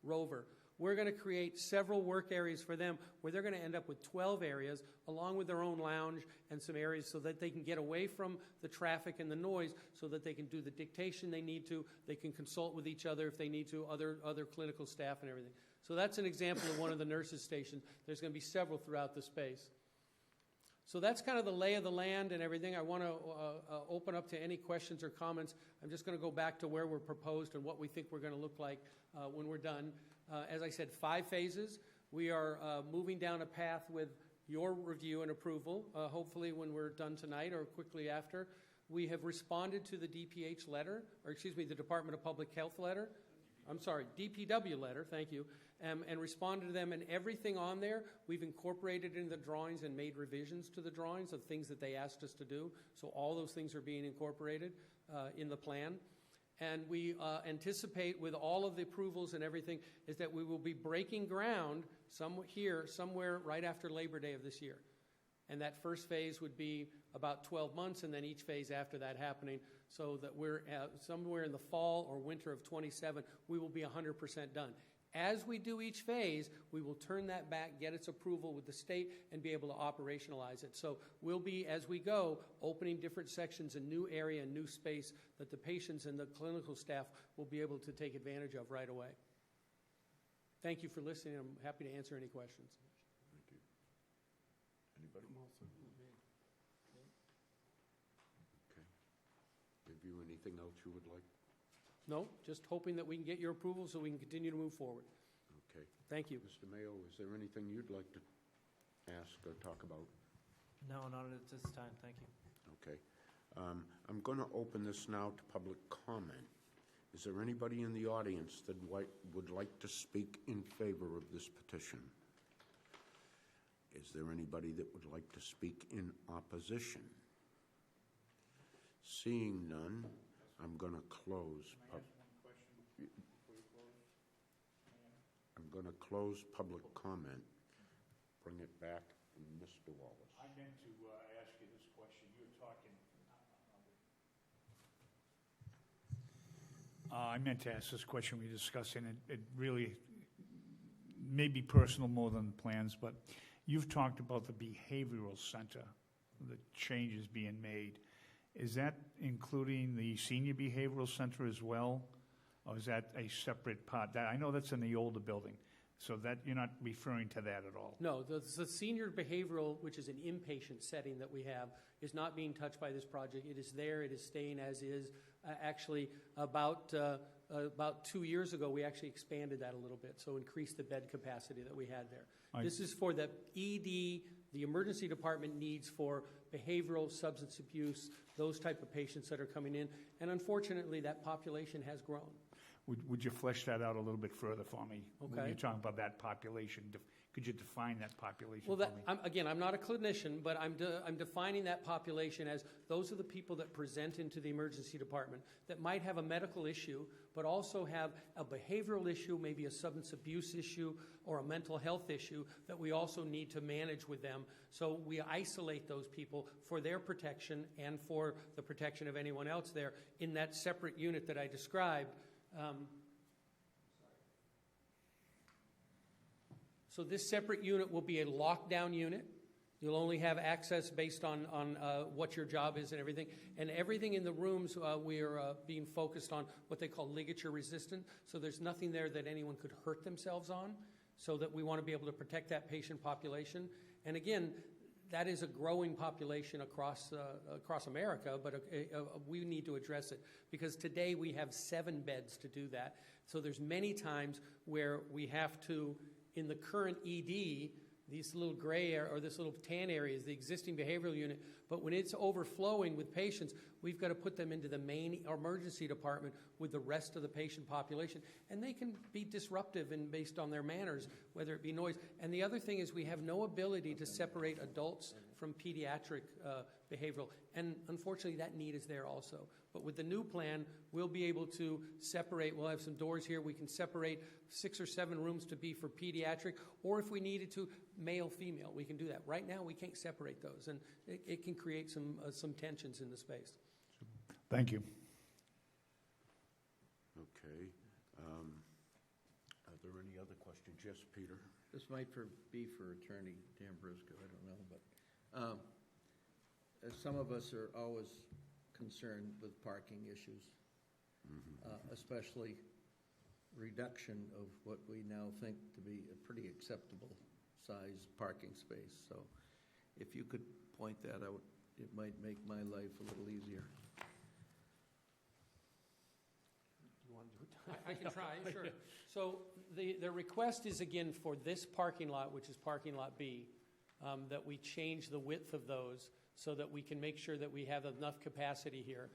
rover. We're going to create several work areas for them where they're going to end up with 12 areas along with their own lounge and some areas so that they can get away from the traffic and the noise, so that they can do the dictation they need to, they can consult with each other if they need to, other clinical staff and everything. So that's an example of one of the nurses' stations. There's going to be several throughout the space. So that's kind of the lay of the land and everything. I want to open up to any questions or comments. I'm just going to go back to where we're proposed and what we think we're going to look like when we're done. As I said, 5 phases. We are moving down a path with your review and approval, hopefully when we're done tonight or quickly after. We have responded to the DPH letter, or excuse me, the Department of Public Health letter. I'm sorry, DPW letter, thank you, and responded to them, and everything on there, we've incorporated into the drawings and made revisions to the drawings of things that they asked us to do. So all those things are being incorporated in the plan. And we anticipate with all of the approvals and everything is that we will be breaking ground somewhere right after Labor Day of this year. And that first phase would be about 12 months, and then each phase after that happening, so that we're somewhere in the fall or winter of 27, we will be 100% done. As we do each phase, we will turn that back, get its approval with the state, and be able to operationalize it. So we'll be, as we go, opening different sections, a new area, a new space that the patients and the clinical staff will be able to take advantage of right away. Thank you for listening. I'm happy to answer any questions. Thank you. Anybody? Okay. Have you anything else you would like? No, just hoping that we can get your approval so we can continue to move forward. Okay. Thank you. Mr. Mayo, is there anything you'd like to ask or talk about? No, not at this time. Thank you. Okay. I'm going to open this now to public comment. Is there anybody in the audience that would like to speak in favor of this petition? Is there anybody that would like to speak in opposition? Seeing none, I'm going to close. I'm going to close public comment. Bring it back to Mr. Wallace. I meant to ask you this question. You were talking. I meant to ask this question we discussed, and it really may be personal more than plans, but you've talked about the behavioral center, the changes being made. Is that including the senior behavioral center as well, or is that a separate part? I know that's in the older building, so that you're not referring to that at all. No, the senior behavioral, which is an inpatient setting that we have, is not being touched by this project. It is there. It is staying as is. Actually, about 2 years ago, we actually expanded that a little bit, so increased the bed capacity that we had there. This is for the ED, the emergency department needs for behavioral, substance abuse, those type of patients that are coming in. And unfortunately, that population has grown. Would you flesh that out a little bit further for me? Okay. When you're talking about that population, could you define that population Well, for me? again, I'm not a clinician, but I'm defining that population as those are the people that present into the emergency department that might have a medical issue, but also have a behavioral issue, maybe a substance abuse issue or a mental health issue that we also need to manage with them. So we isolate those people for their protection and for the protection of anyone else there in that separate unit that I described. So this separate unit will be a lockdown unit. You'll only have access based on what your job is and everything. And everything in the rooms, we are being focused on what they call ligature resistant. So there's nothing there that anyone could hurt themselves on, so that we want to be able to protect that patient population. And again, that is a growing population across America, but we need to address it because today we have 7 beds to do that. So there's many times where we have to, in the current ED, these little gray area or this little tan area is the existing behavioral unit, but when it's overflowing with patients, we've got to put them into the main emergency department with the rest of the patient population. And they can be disruptive and based on their manners, whether it be noise. And the other thing is we have no ability to separate adults from pediatric behavioral. And unfortunately, that need is there also. But with the new plan, we'll be able to separate. We'll have some doors here. We can separate 6 or 7 rooms to be for pediatric, or if we needed to, male, female. We can do that. Right now, we can't separate those, and it can create some tensions in the space. Thank you. Okay. Are there any other questions? Yes, Peter? This might be for Attorney D'Ambrosco, I don't know, but some of us are always concerned with parking issues, especially reduction of what we now think to be a pretty acceptable size parking space. So if you could point that out, it might make my life a little easier. You want to do it? I can try, sure. So the request is, again, for this parking lot, which is parking lot B, that we change the width of those so that we can make sure that we have enough capacity here.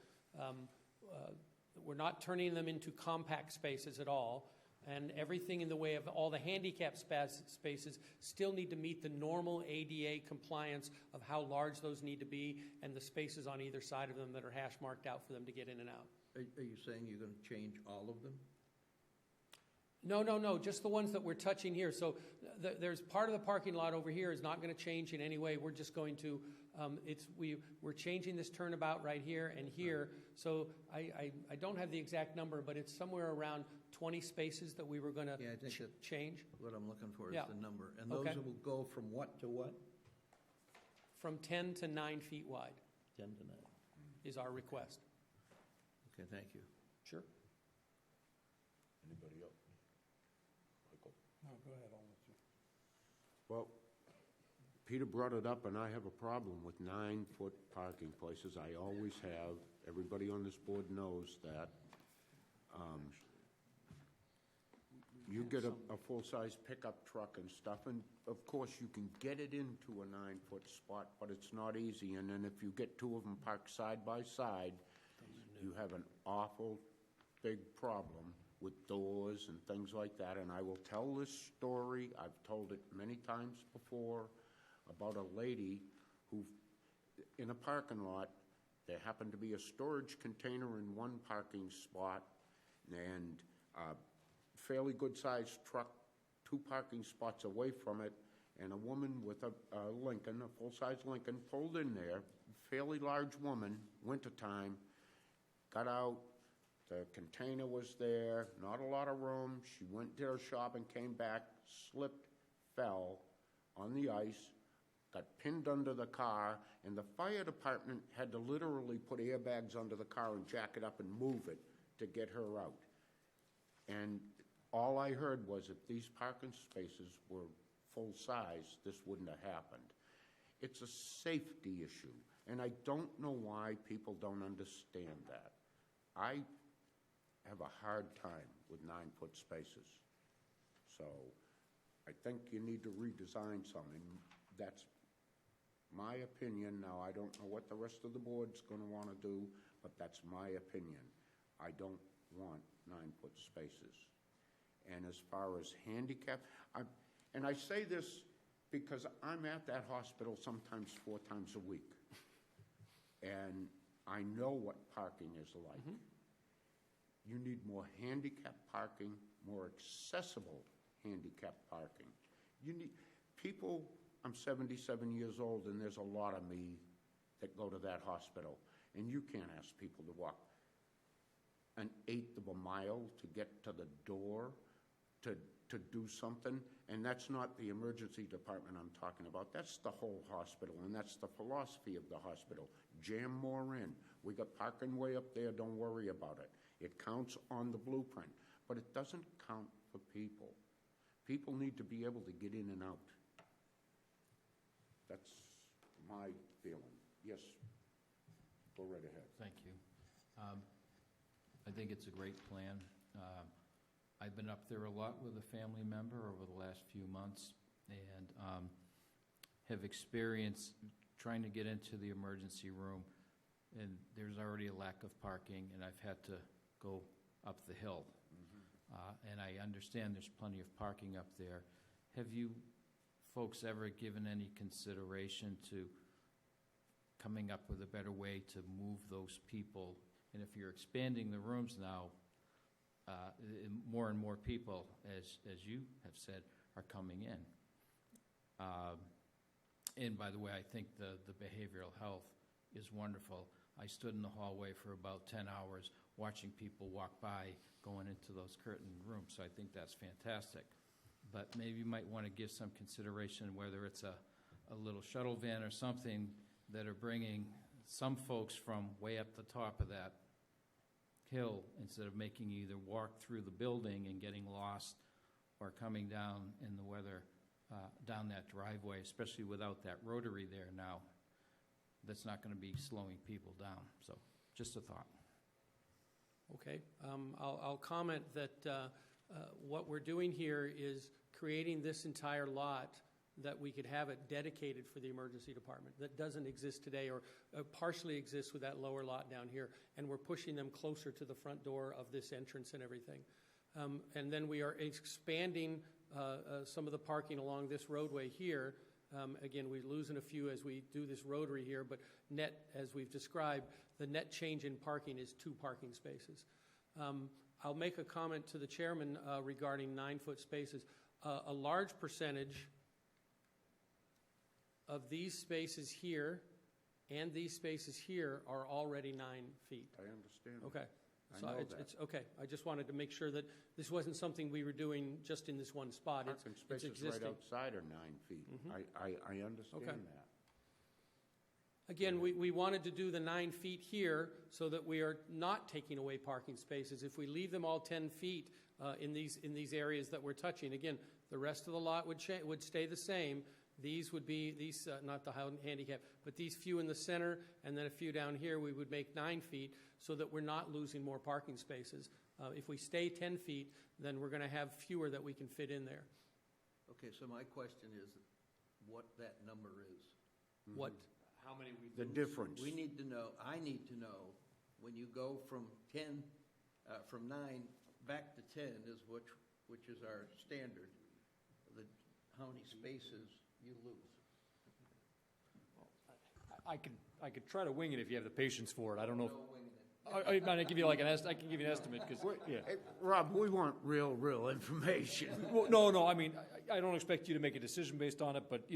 We're not turning them into compact spaces at all, and everything in the way of all the handicap spaces still need to meet the normal ADA compliance of how large those need to be and the spaces on either side of them that are hash marked out for them to get in and out. Are you saying you're going to change all of them? No, just the ones that we're touching here. So there's part of the parking lot over here is not going to change in any way. We're just going to, we're changing this turnabout right here and here. So I don't have the exact number, but it's somewhere around 20 spaces that we were going to change. What I'm looking for is the number. And those will go from what to what? From 10 to 9 feet wide. 10 to 9. Is our request. Okay, thank you. Sure. Anybody else? Michael? No, go ahead, I'll let you. Well, Peter brought it up, and I have a problem with 9-foot parking places. I always have. Everybody on this board knows that. You get a full-size pickup truck and stuff, and of course you can get it into a 9-foot spot, but it's not easy. And then if you get 2 of them parked side by side, you have an awful big problem with doors and things like that. And I will tell this story, I've told it many times before, about a lady who, in a parking lot, there happened to be a storage container in one parking spot, and a fairly good-sized truck 2 parking spots away from it, and a woman with a Lincoln, a full-size Lincoln, pulled in there, fairly large woman, wintertime, got out, the container was there, not a lot of room. She went to her shop and came back, slipped, fell on the ice, got pinned under the car, and the fire department had to literally put airbags under the car and jack it up and move it to get her out. And all I heard was if these parking spaces were full size, this wouldn't have happened. It's a safety issue, and I don't know why people don't understand that. I have a hard time with 9-foot spaces. So I think you need to redesign something. That's my opinion. Now, I don't know what the rest of the board's going to want to do, but that's my opinion. I don't want 9-foot spaces. And as far as handicap, and I say this because I'm at that hospital sometimes 4 times a week, and I know what parking is like. Mm-hmm. You need more handicap parking, more accessible handicap parking. You need people. I'm 77 years old, and there's a lot of me that go to that hospital, and you can't ask people to walk an 1/8 of a mile to get to the door to do something. And that's not the emergency department I'm talking about. That's the whole hospital, and that's the philosophy of the hospital. Jam more in. We got parking way up there. Don't worry about it. It counts on the blueprint, but it doesn't count for people. People need to be able to get in and out. That's my feeling. Yes, go right ahead. Thank you. I think it's a great plan. I've been up there a lot with a family member over the last few months, and have experienced trying to get into the emergency room. and there's already a lack of parking, and I've had to go up the hill. And I understand there's plenty of parking up there. Have you folks ever given any consideration to coming up with a better way to move those people? And if you're expanding the rooms now, more and more people, as you have said, are coming in. And by the way, I think the behavioral health is wonderful. I stood in the hallway for about 10 hours watching people walk by going into those curtained rooms, so I think that's fantastic. But maybe you might want to give some consideration whether it's a little shuttle van or something that are bringing some folks from way up the top of that hill instead of making you either walk through the building and getting lost or coming down in the weather down that driveway, especially without that rotary there now. That's not going to be slowing people down. So just a thought. Okay. I'll comment that what we're doing here is creating this entire lot that we could have it dedicated for the emergency department. That doesn't exist today, or partially exists with that lower lot down here, and we're pushing them closer to the front door of this entrance and everything. And then we are expanding some of the parking along this roadway here. Again, we're losing a few as we do this rotary here, but net, as we've described, the net change in parking is 2 parking spaces. I'll make a comment to the chairman regarding 9-foot spaces. A large percentage of these spaces here and these spaces here are already 9 feet. I understand. Okay. I know that. It's okay. I just wanted to make sure that this wasn't something we were doing just in this one spot. Parking It's spaces existing. right outside are 9 feet. I understand Okay. that. Again, we wanted to do the 9 feet here so that we are not taking away parking spaces. If we leave them all 10 feet in these areas that we're touching, again, the rest of the lot would stay the same. These would be, not the handicap, but these few in the center and then a few down here, we would make 9 feet so that we're not losing more parking spaces. If we stay 10 feet, then we're going to have fewer that we can fit in there. Okay, so my question is what that number is. What? How many we The lose. difference. We need to know, I need to know, when you go from 9 back to 10 is which is our standard, how many spaces you lose. I could try to wing it if you have the patience for it. I don't know. I might give you like I can give you an estimate because Hey, Rob, we want real information. Well, no. I mean, I don't expect you to make a decision based on it, but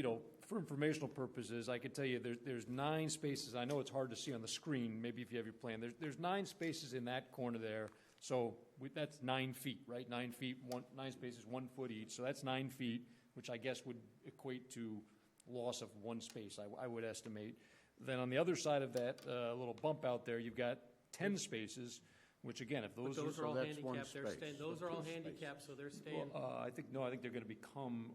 for informational purposes, I could tell you there's 9 spaces. I know it's hard to see on the screen. Maybe if you have your plan, there's 9 spaces in that corner there. So that's 9 feet, right? 9 feet, 9 spaces, 1 foot each. So that's 9 feet, which I guess would equate to loss of 1 space. I would estimate. Then on the other side of that little bump out there, you've got 10 spaces, which again, if those are all that's handicapped. one They're space. staying. Those are all handicapped, so they're staying. I think they're going to become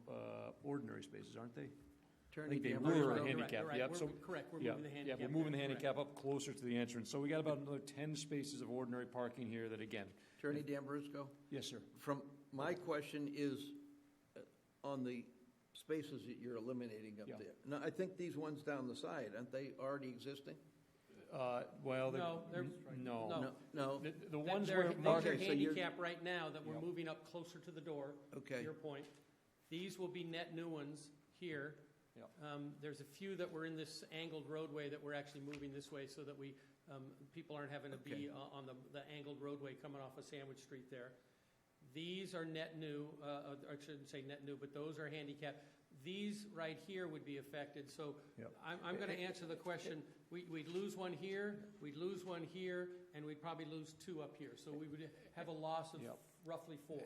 ordinary spaces, aren't they? I Attorney think they D'Ambrosio. were Right, handicapped. right. Yep. Correct. We're Yeah, moving the yeah, handicap. we're moving the there. handicap up closer to the entrance. So we got about another 10 spaces of ordinary parking here that, again. Attorney D'Ambrosio? Yes, sir. From my question is on the spaces that you're eliminating up there. Now, I think these ones down the side, aren't they already existing? Well, No, they're No. The ones they're, where these marked are handicap right now that we're Yep. moving up closer to the door. Okay. To your point, these will be net new ones here. Yep. There's a few that were in this angled roadway that we're actually moving this way so that people aren't having to be on the angled roadway coming off of Sandwich Street there. These are net new. I shouldn't say net new, but those are handicapped. These right here would be affected. So Yep. I'm going to answer the question. We'd lose one here, we'd lose one here, and we'd probably lose 2 up here. So we would have a loss of roughly 4.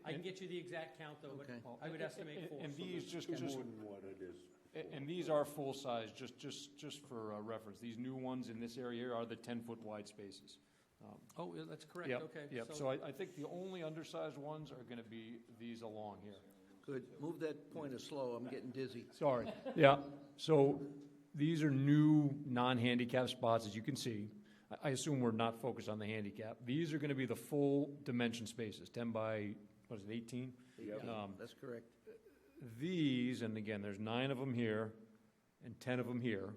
I can get you the exact count, though, but I would estimate 4. And these just More than what it is. and these are full size, just for reference. These new ones in this area here are the 10-foot wide spaces. That's correct. Yep, Okay. Yep. So I think the only undersized ones are going to be these along here. Good. Move that pointer slow. I'm getting dizzy. Sorry. Yeah. So these are new non-handicap spots, as you can see. I assume we're not focused on the handicap. These are going to be the full dimension spaces, 10 by, 18? Yep. That's correct. These, and again, there's 9 of them here and 10 of them here.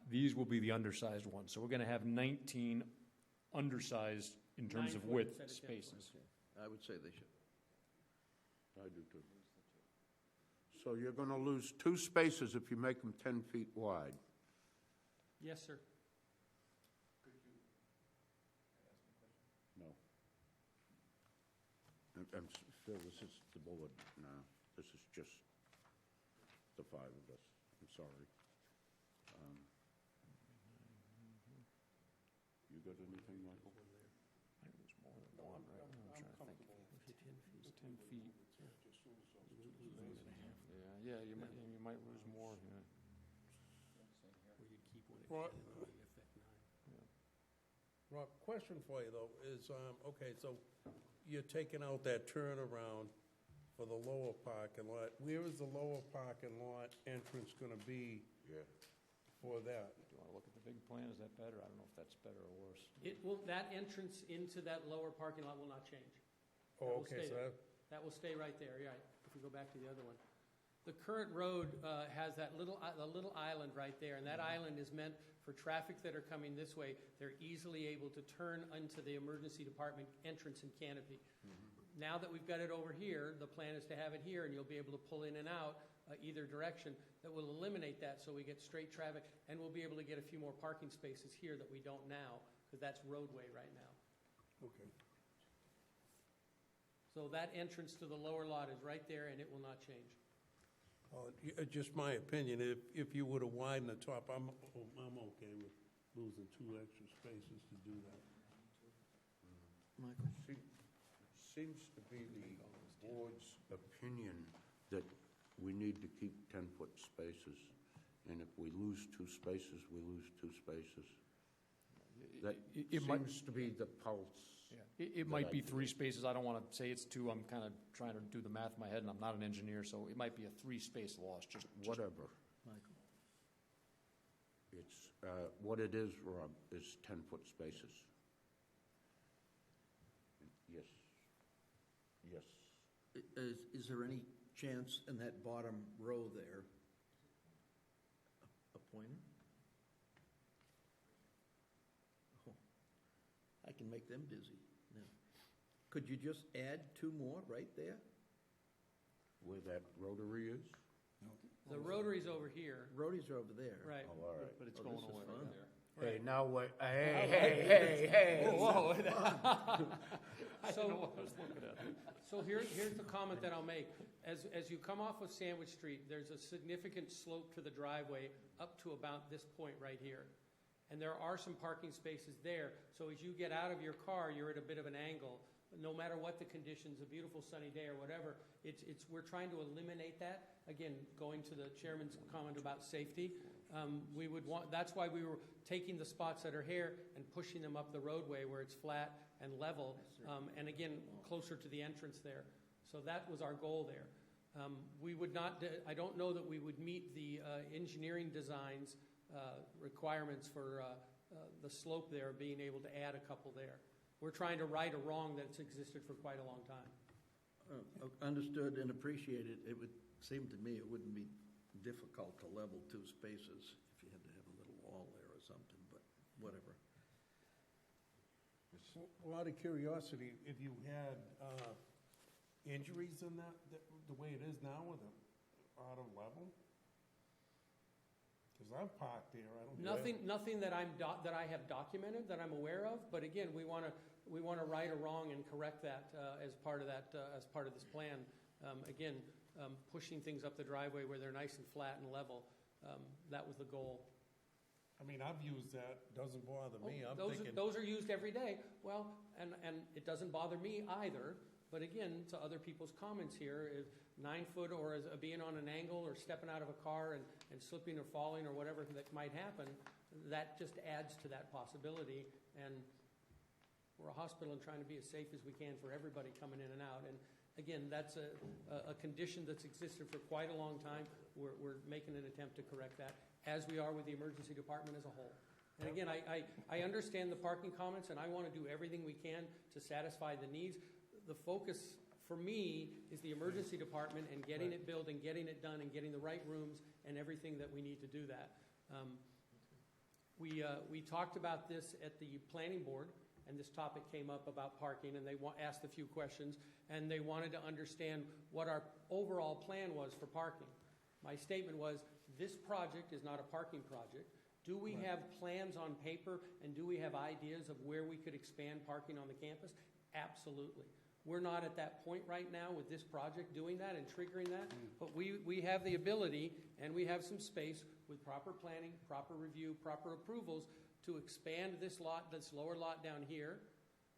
These will be the undersized ones. So we're going to have 19 undersized in terms of 9 foot width instead of 10 spaces. I would say they should. I do too. So you're going to lose 2 spaces if you make them 10 feet wide. Yes, sir. No. Phil, this is the board now. This is just the 5 of us. I'm sorry. You got anything, Michael? I think there's more than one, right? I'm trying to think. It's 10 feet. Yeah, you might lose more. Yeah. Where you'd keep one at Right. 10, and only affect 9. Rob, question for you, though, is, okay, so you're taking out that turnaround for the lower parking lot. Where is the lower parking lot entrance going to be for that? Do you want to look at the big plan? Is that better? I don't know if that's better or worse. That entrance into that lower parking lot will not change. Oh, okay, so That will stay right there, yeah, if we go back to the other one. The current road has that little island right there, and that island is meant for traffic that are coming this way. They're easily able to turn onto the emergency department entrance and canopy. Now that we've got it over here, the plan is to have it here, and you'll be able to pull in and out either direction. That will eliminate that, so we get straight traffic, and we'll be able to get a few more parking spaces here that we don't now, because that's roadway right now. okay. So that entrance to the lower lot is right there, and it will not change. Just my opinion, if you would have widened the top, I'm okay with losing 2 extra spaces to do that. Michael? Seems to be the board's opinion that we need to keep 10-foot spaces, and if we lose 2 spaces, we lose 2 spaces. That seems to be the pulse. Yeah. It might be 3 spaces. I don't want to say it's 2. I'm kind of trying to do the math in my head, and I'm not an engineer, so it might be a 3-space loss. Just whatever. Michael? It's what it is, Rob, is 10-foot spaces. Yes. Yes. Is there any chance in that bottom row there, a pointer? Oh, I can make them dizzy. No. Could you just add 2 more right there? Where that rotary is? The rotary's over here. Rotaries are over there. Right. Oh, all right. But it's Oh, going this is away fun. right there. Hey, now what? Hey. Whoa. So, I don't know what I was looking at. So here's the comment that I'll make. As you come off of Sandwich Street, there's a significant slope to the driveway up to about this point right here. And there are some parking spaces there. So as you get out of your car, you're at a bit of an angle. No matter what the conditions, a beautiful sunny day or whatever, we're trying to eliminate that. Again, going to the chairman's comment about safety, that's why we were taking the spots that are here and pushing them up the roadway where it's flat and level, and again, closer to the entrance there. So that was our goal there. I don't know that we would meet the engineering designs requirements for the slope there, being able to add a couple there. We're trying to right a wrong that's existed for quite a long time. Understood and appreciated. It would seem to me it wouldn't be difficult to level 2 spaces if you had to have a little wall there or something, but whatever. Well, out of curiosity, if you had injuries in that, the way it is now with it out of level? Because I've parked there, I don't. Nothing that I have documented that I'm aware of. But again, we want to right a wrong and correct that as part of this plan. Again, pushing things up the driveway where they're nice and flat and level. That was the goal. I mean, I've used that. Doesn't bother me. Those are used every day. Well, and it doesn't bother me either. But again, to other people's comments here, if 9 foot or as being on an angle or stepping out of a car and slipping or falling or whatever that might happen, that just adds to that possibility. And we're a hospital and trying to be as safe as we can for everybody coming in and out. And again, that's a condition that's existed for quite a long time. We're making an attempt to correct that, as we are with the emergency department as a whole. And again, I understand the parking comments, and I want to do everything we can to satisfy the needs. The focus for me is the emergency department and getting it built and getting it done and getting the right rooms and everything that we need to do that. We talked about this at the planning board, and this topic came up about parking, and they asked a few questions, and they wanted to understand what our overall plan was for parking. My statement was, this project is not a parking project. Do we have plans on paper, and do we have ideas of where we could expand parking on the campus? Absolutely. We're not at that point right now with this project doing that and triggering that, but we have the ability, and we have some space with proper planning, proper review, proper approvals to expand this lot, this lower lot down here,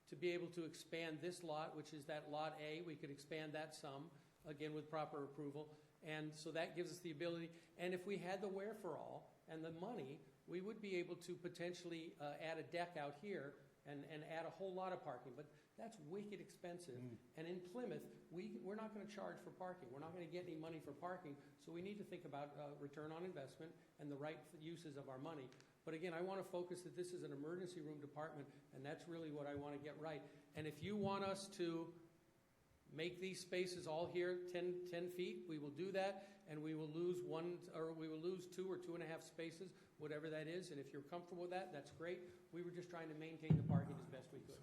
to be able to expand this lot, which is that Lot A. We could expand that some, again, with proper approval. And so that gives us the ability. And if we had the wherefore-all and the money, we would be able to potentially add a deck out here and add a whole lot of parking. But that's wicked expensive. And in Plymouth, we're not going to charge for parking. We're not going to get any money for parking. So we need to think about return on investment and the right uses of our money. But again, I want to focus that this is an emergency room department, and that's really what I want to get right. And if you want us to make these spaces all here 10 feet, we will do that, and we will lose 2 or 2.5 spaces, whatever that is. And if you're comfortable with that, that's great. We were just trying to maintain the parking as best we could.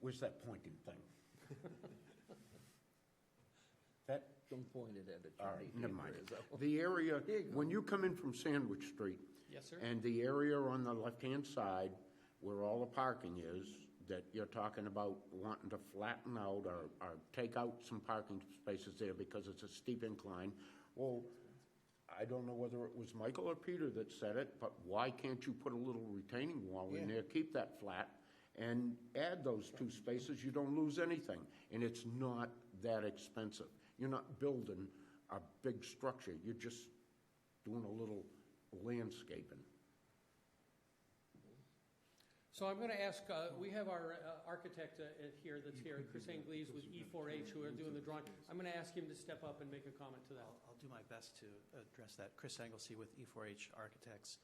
Where's that pointing thing? Don't point it at it. All right, never mind. The area, when you come in from Sandwich Street, yes, sir, and the area on the left-hand side where all the parking is, that you're talking about wanting to flatten out or take out some parking spaces there because it's a steep incline, well, I don't know whether it was Michael or Peter that said it, but why can't you put a little retaining wall in there, keep that flat, and add those 2 spaces? You don't lose anything, and it's not that expensive. You're not building a big structure. You're just doing a little landscaping. So I'm going to ask, we have our architect here that's here, Chris Anglese with E4H, who are doing the drawing. I'm going to ask him to step up and make a comment to that. I'll do my best to address that. Chris Anglese with E4H Architects.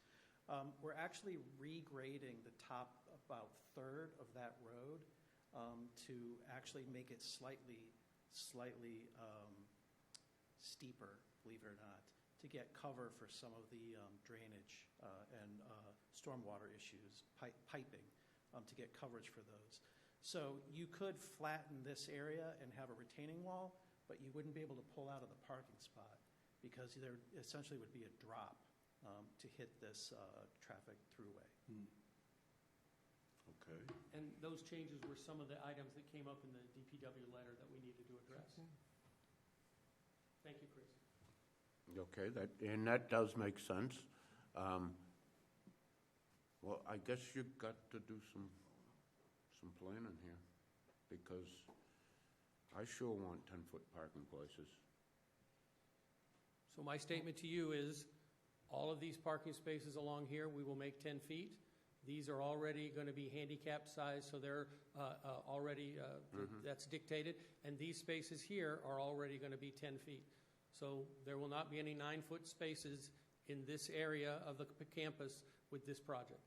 We're actually regrading the top about third of that road to actually make it slightly steeper, believe it or not, to get cover for some of the drainage and stormwater issues, piping, to get coverage for those. So you could flatten this area and have a retaining wall, but you wouldn't be able to pull out of the parking spot because there essentially would be a drop to hit this traffic throughway. Okay. And those changes were some of the items that came up in the DPW letter that we needed to address. Thank you, Chris. Okay, that does make sense. Well, I guess you've got to do some planning here, because I sure want 10-foot parking places. So my statement to you is, all of these parking spaces along here, we will make 10 feet. These are already going to be handicap size, so they're already, that's dictated. And these spaces here are already going to be 10 feet. So there will not be any 9-foot spaces in this area of the campus with this project.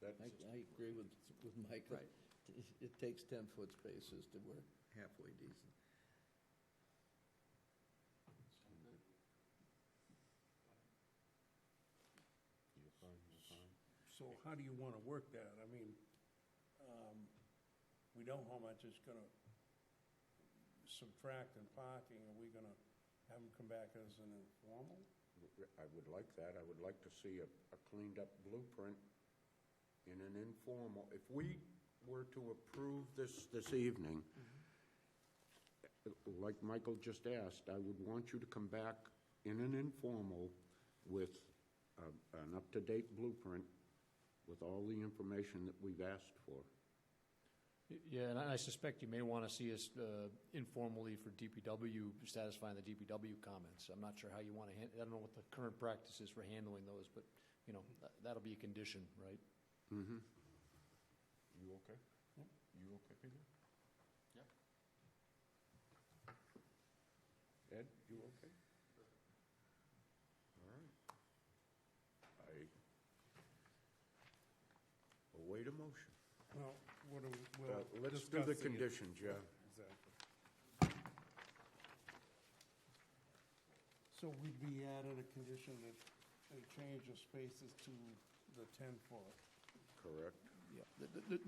I agree with Mike. Right. It takes 10-foot spaces to work halfway decent. So how do you want to work that? I mean, we know how much it's going to subtract in parking. Are we going to have them come back as an informal? I would like that. I would like to see a cleaned-up blueprint in an informal. If we were to approve this evening, like Michael just asked, I would want you to come back in an informal with an up-to-date blueprint with all the information that we've asked for. Yeah, and I suspect you may want to see us informally for DPW, satisfying the DPW comments. I'm not sure how you want to I don't know what the current practice is for handling those, but, you know, that'll be a condition, right? Mm-hmm. You okay? Yep. You okay, Peter? Yep. Ed, you okay? All right. I await a motion. Well, let's do the conditions, yeah. Exactly. So we added a condition that they change the spaces to the 10-foot. Correct. Yeah, And-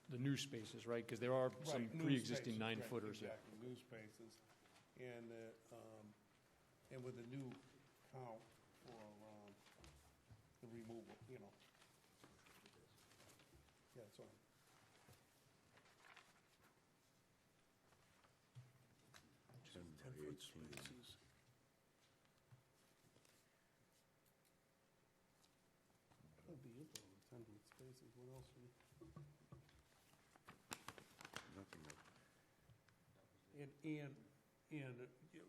the new spaces, right? Because there are some Right, new pre-existing spaces, right, 9-footers. Yeah. Exactly, new spaces. And with a new count for the removal, you know. Yeah, so. 10 by 10-foot 18. spaces. That'd be it though, 10-foot spaces, what else? Nothing else.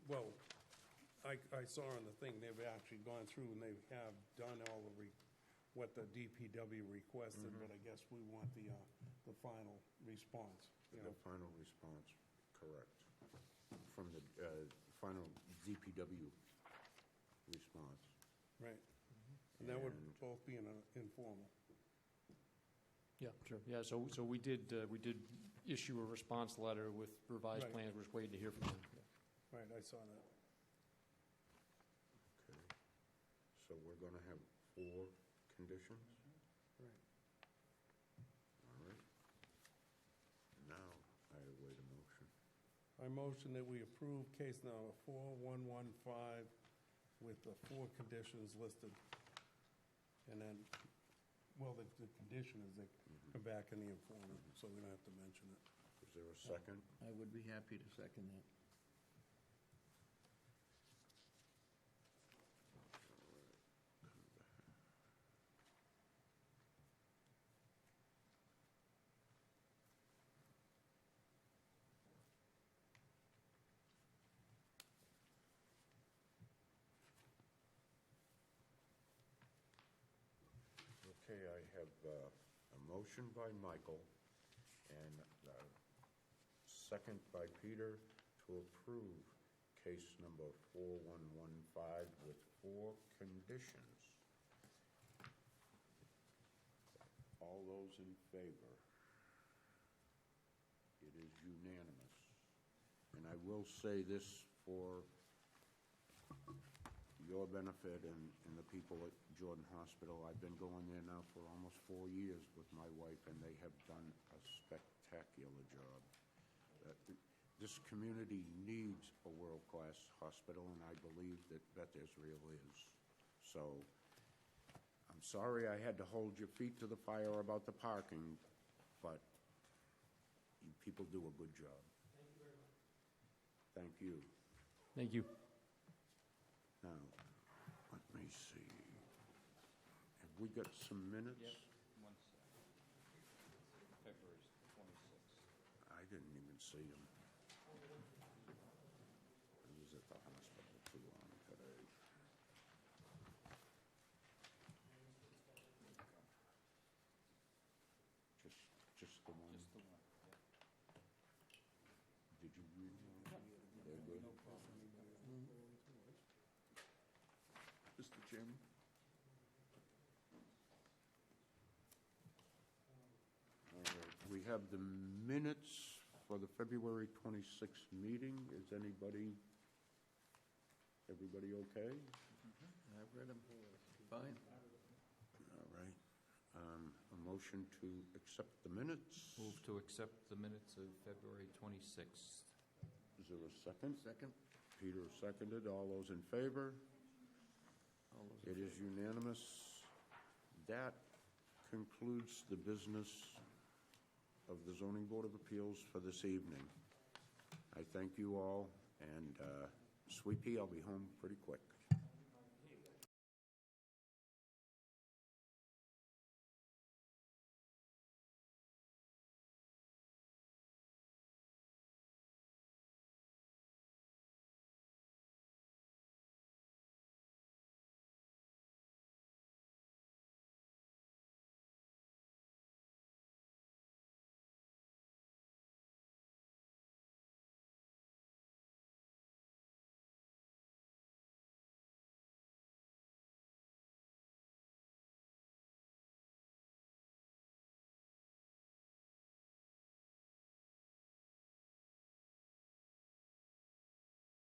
Well, I saw on the thing, they've actually gone through and they have done all what the DPW requested, but I guess we want the final response, you know. The final response, correct. From the final DPW response. Right. And that would both be informal. Yeah, sure. Yeah, so we did issue a response letter with revised Right. plans. We're just waiting to hear from them. Right, I saw that. Okay. So we're going to have 4 conditions? Right. All right. Now, I await a motion. I motion that we approve case number 4115 with the 4 conditions listed. And then, well, the condition is they come back in the informal, so we don't have to mention it. Is there a second? I would be happy to second that. Okay, I have a motion by Michael and a second by Peter to approve case number 4115 with 4 conditions. All those in favor? It is unanimous. And I will say this for your benefit and the people at Jordan Hospital. I've been going there now for almost 4 years with my wife, and they have done a spectacular job. This community needs a world-class hospital, and I believe that Beth Israel is. So I'm sorry I had to hold your feet to the fire about the parking, but you people do a good job. Thank you very much. Thank you. Thank you. Now, let me see. Have we got some minutes? February 26th. I didn't even see them. I was at the hospital too long today. Just the one? Just the one, yeah. Did you read them? They're good? No problem. Mr. Chairman? All right, we have the minutes for the February 26th meeting. Is everybody okay? I've read them. Fine. All right. A motion to accept the minutes. Move to accept the minutes of February 26th. Is there a second? Second. Peter seconded. All those in favor? All those in It is unanimous. That concludes the business of the Zoning Board of Appeals for this evening. I thank you all, and Sweet Pea, I'll be home pretty quick.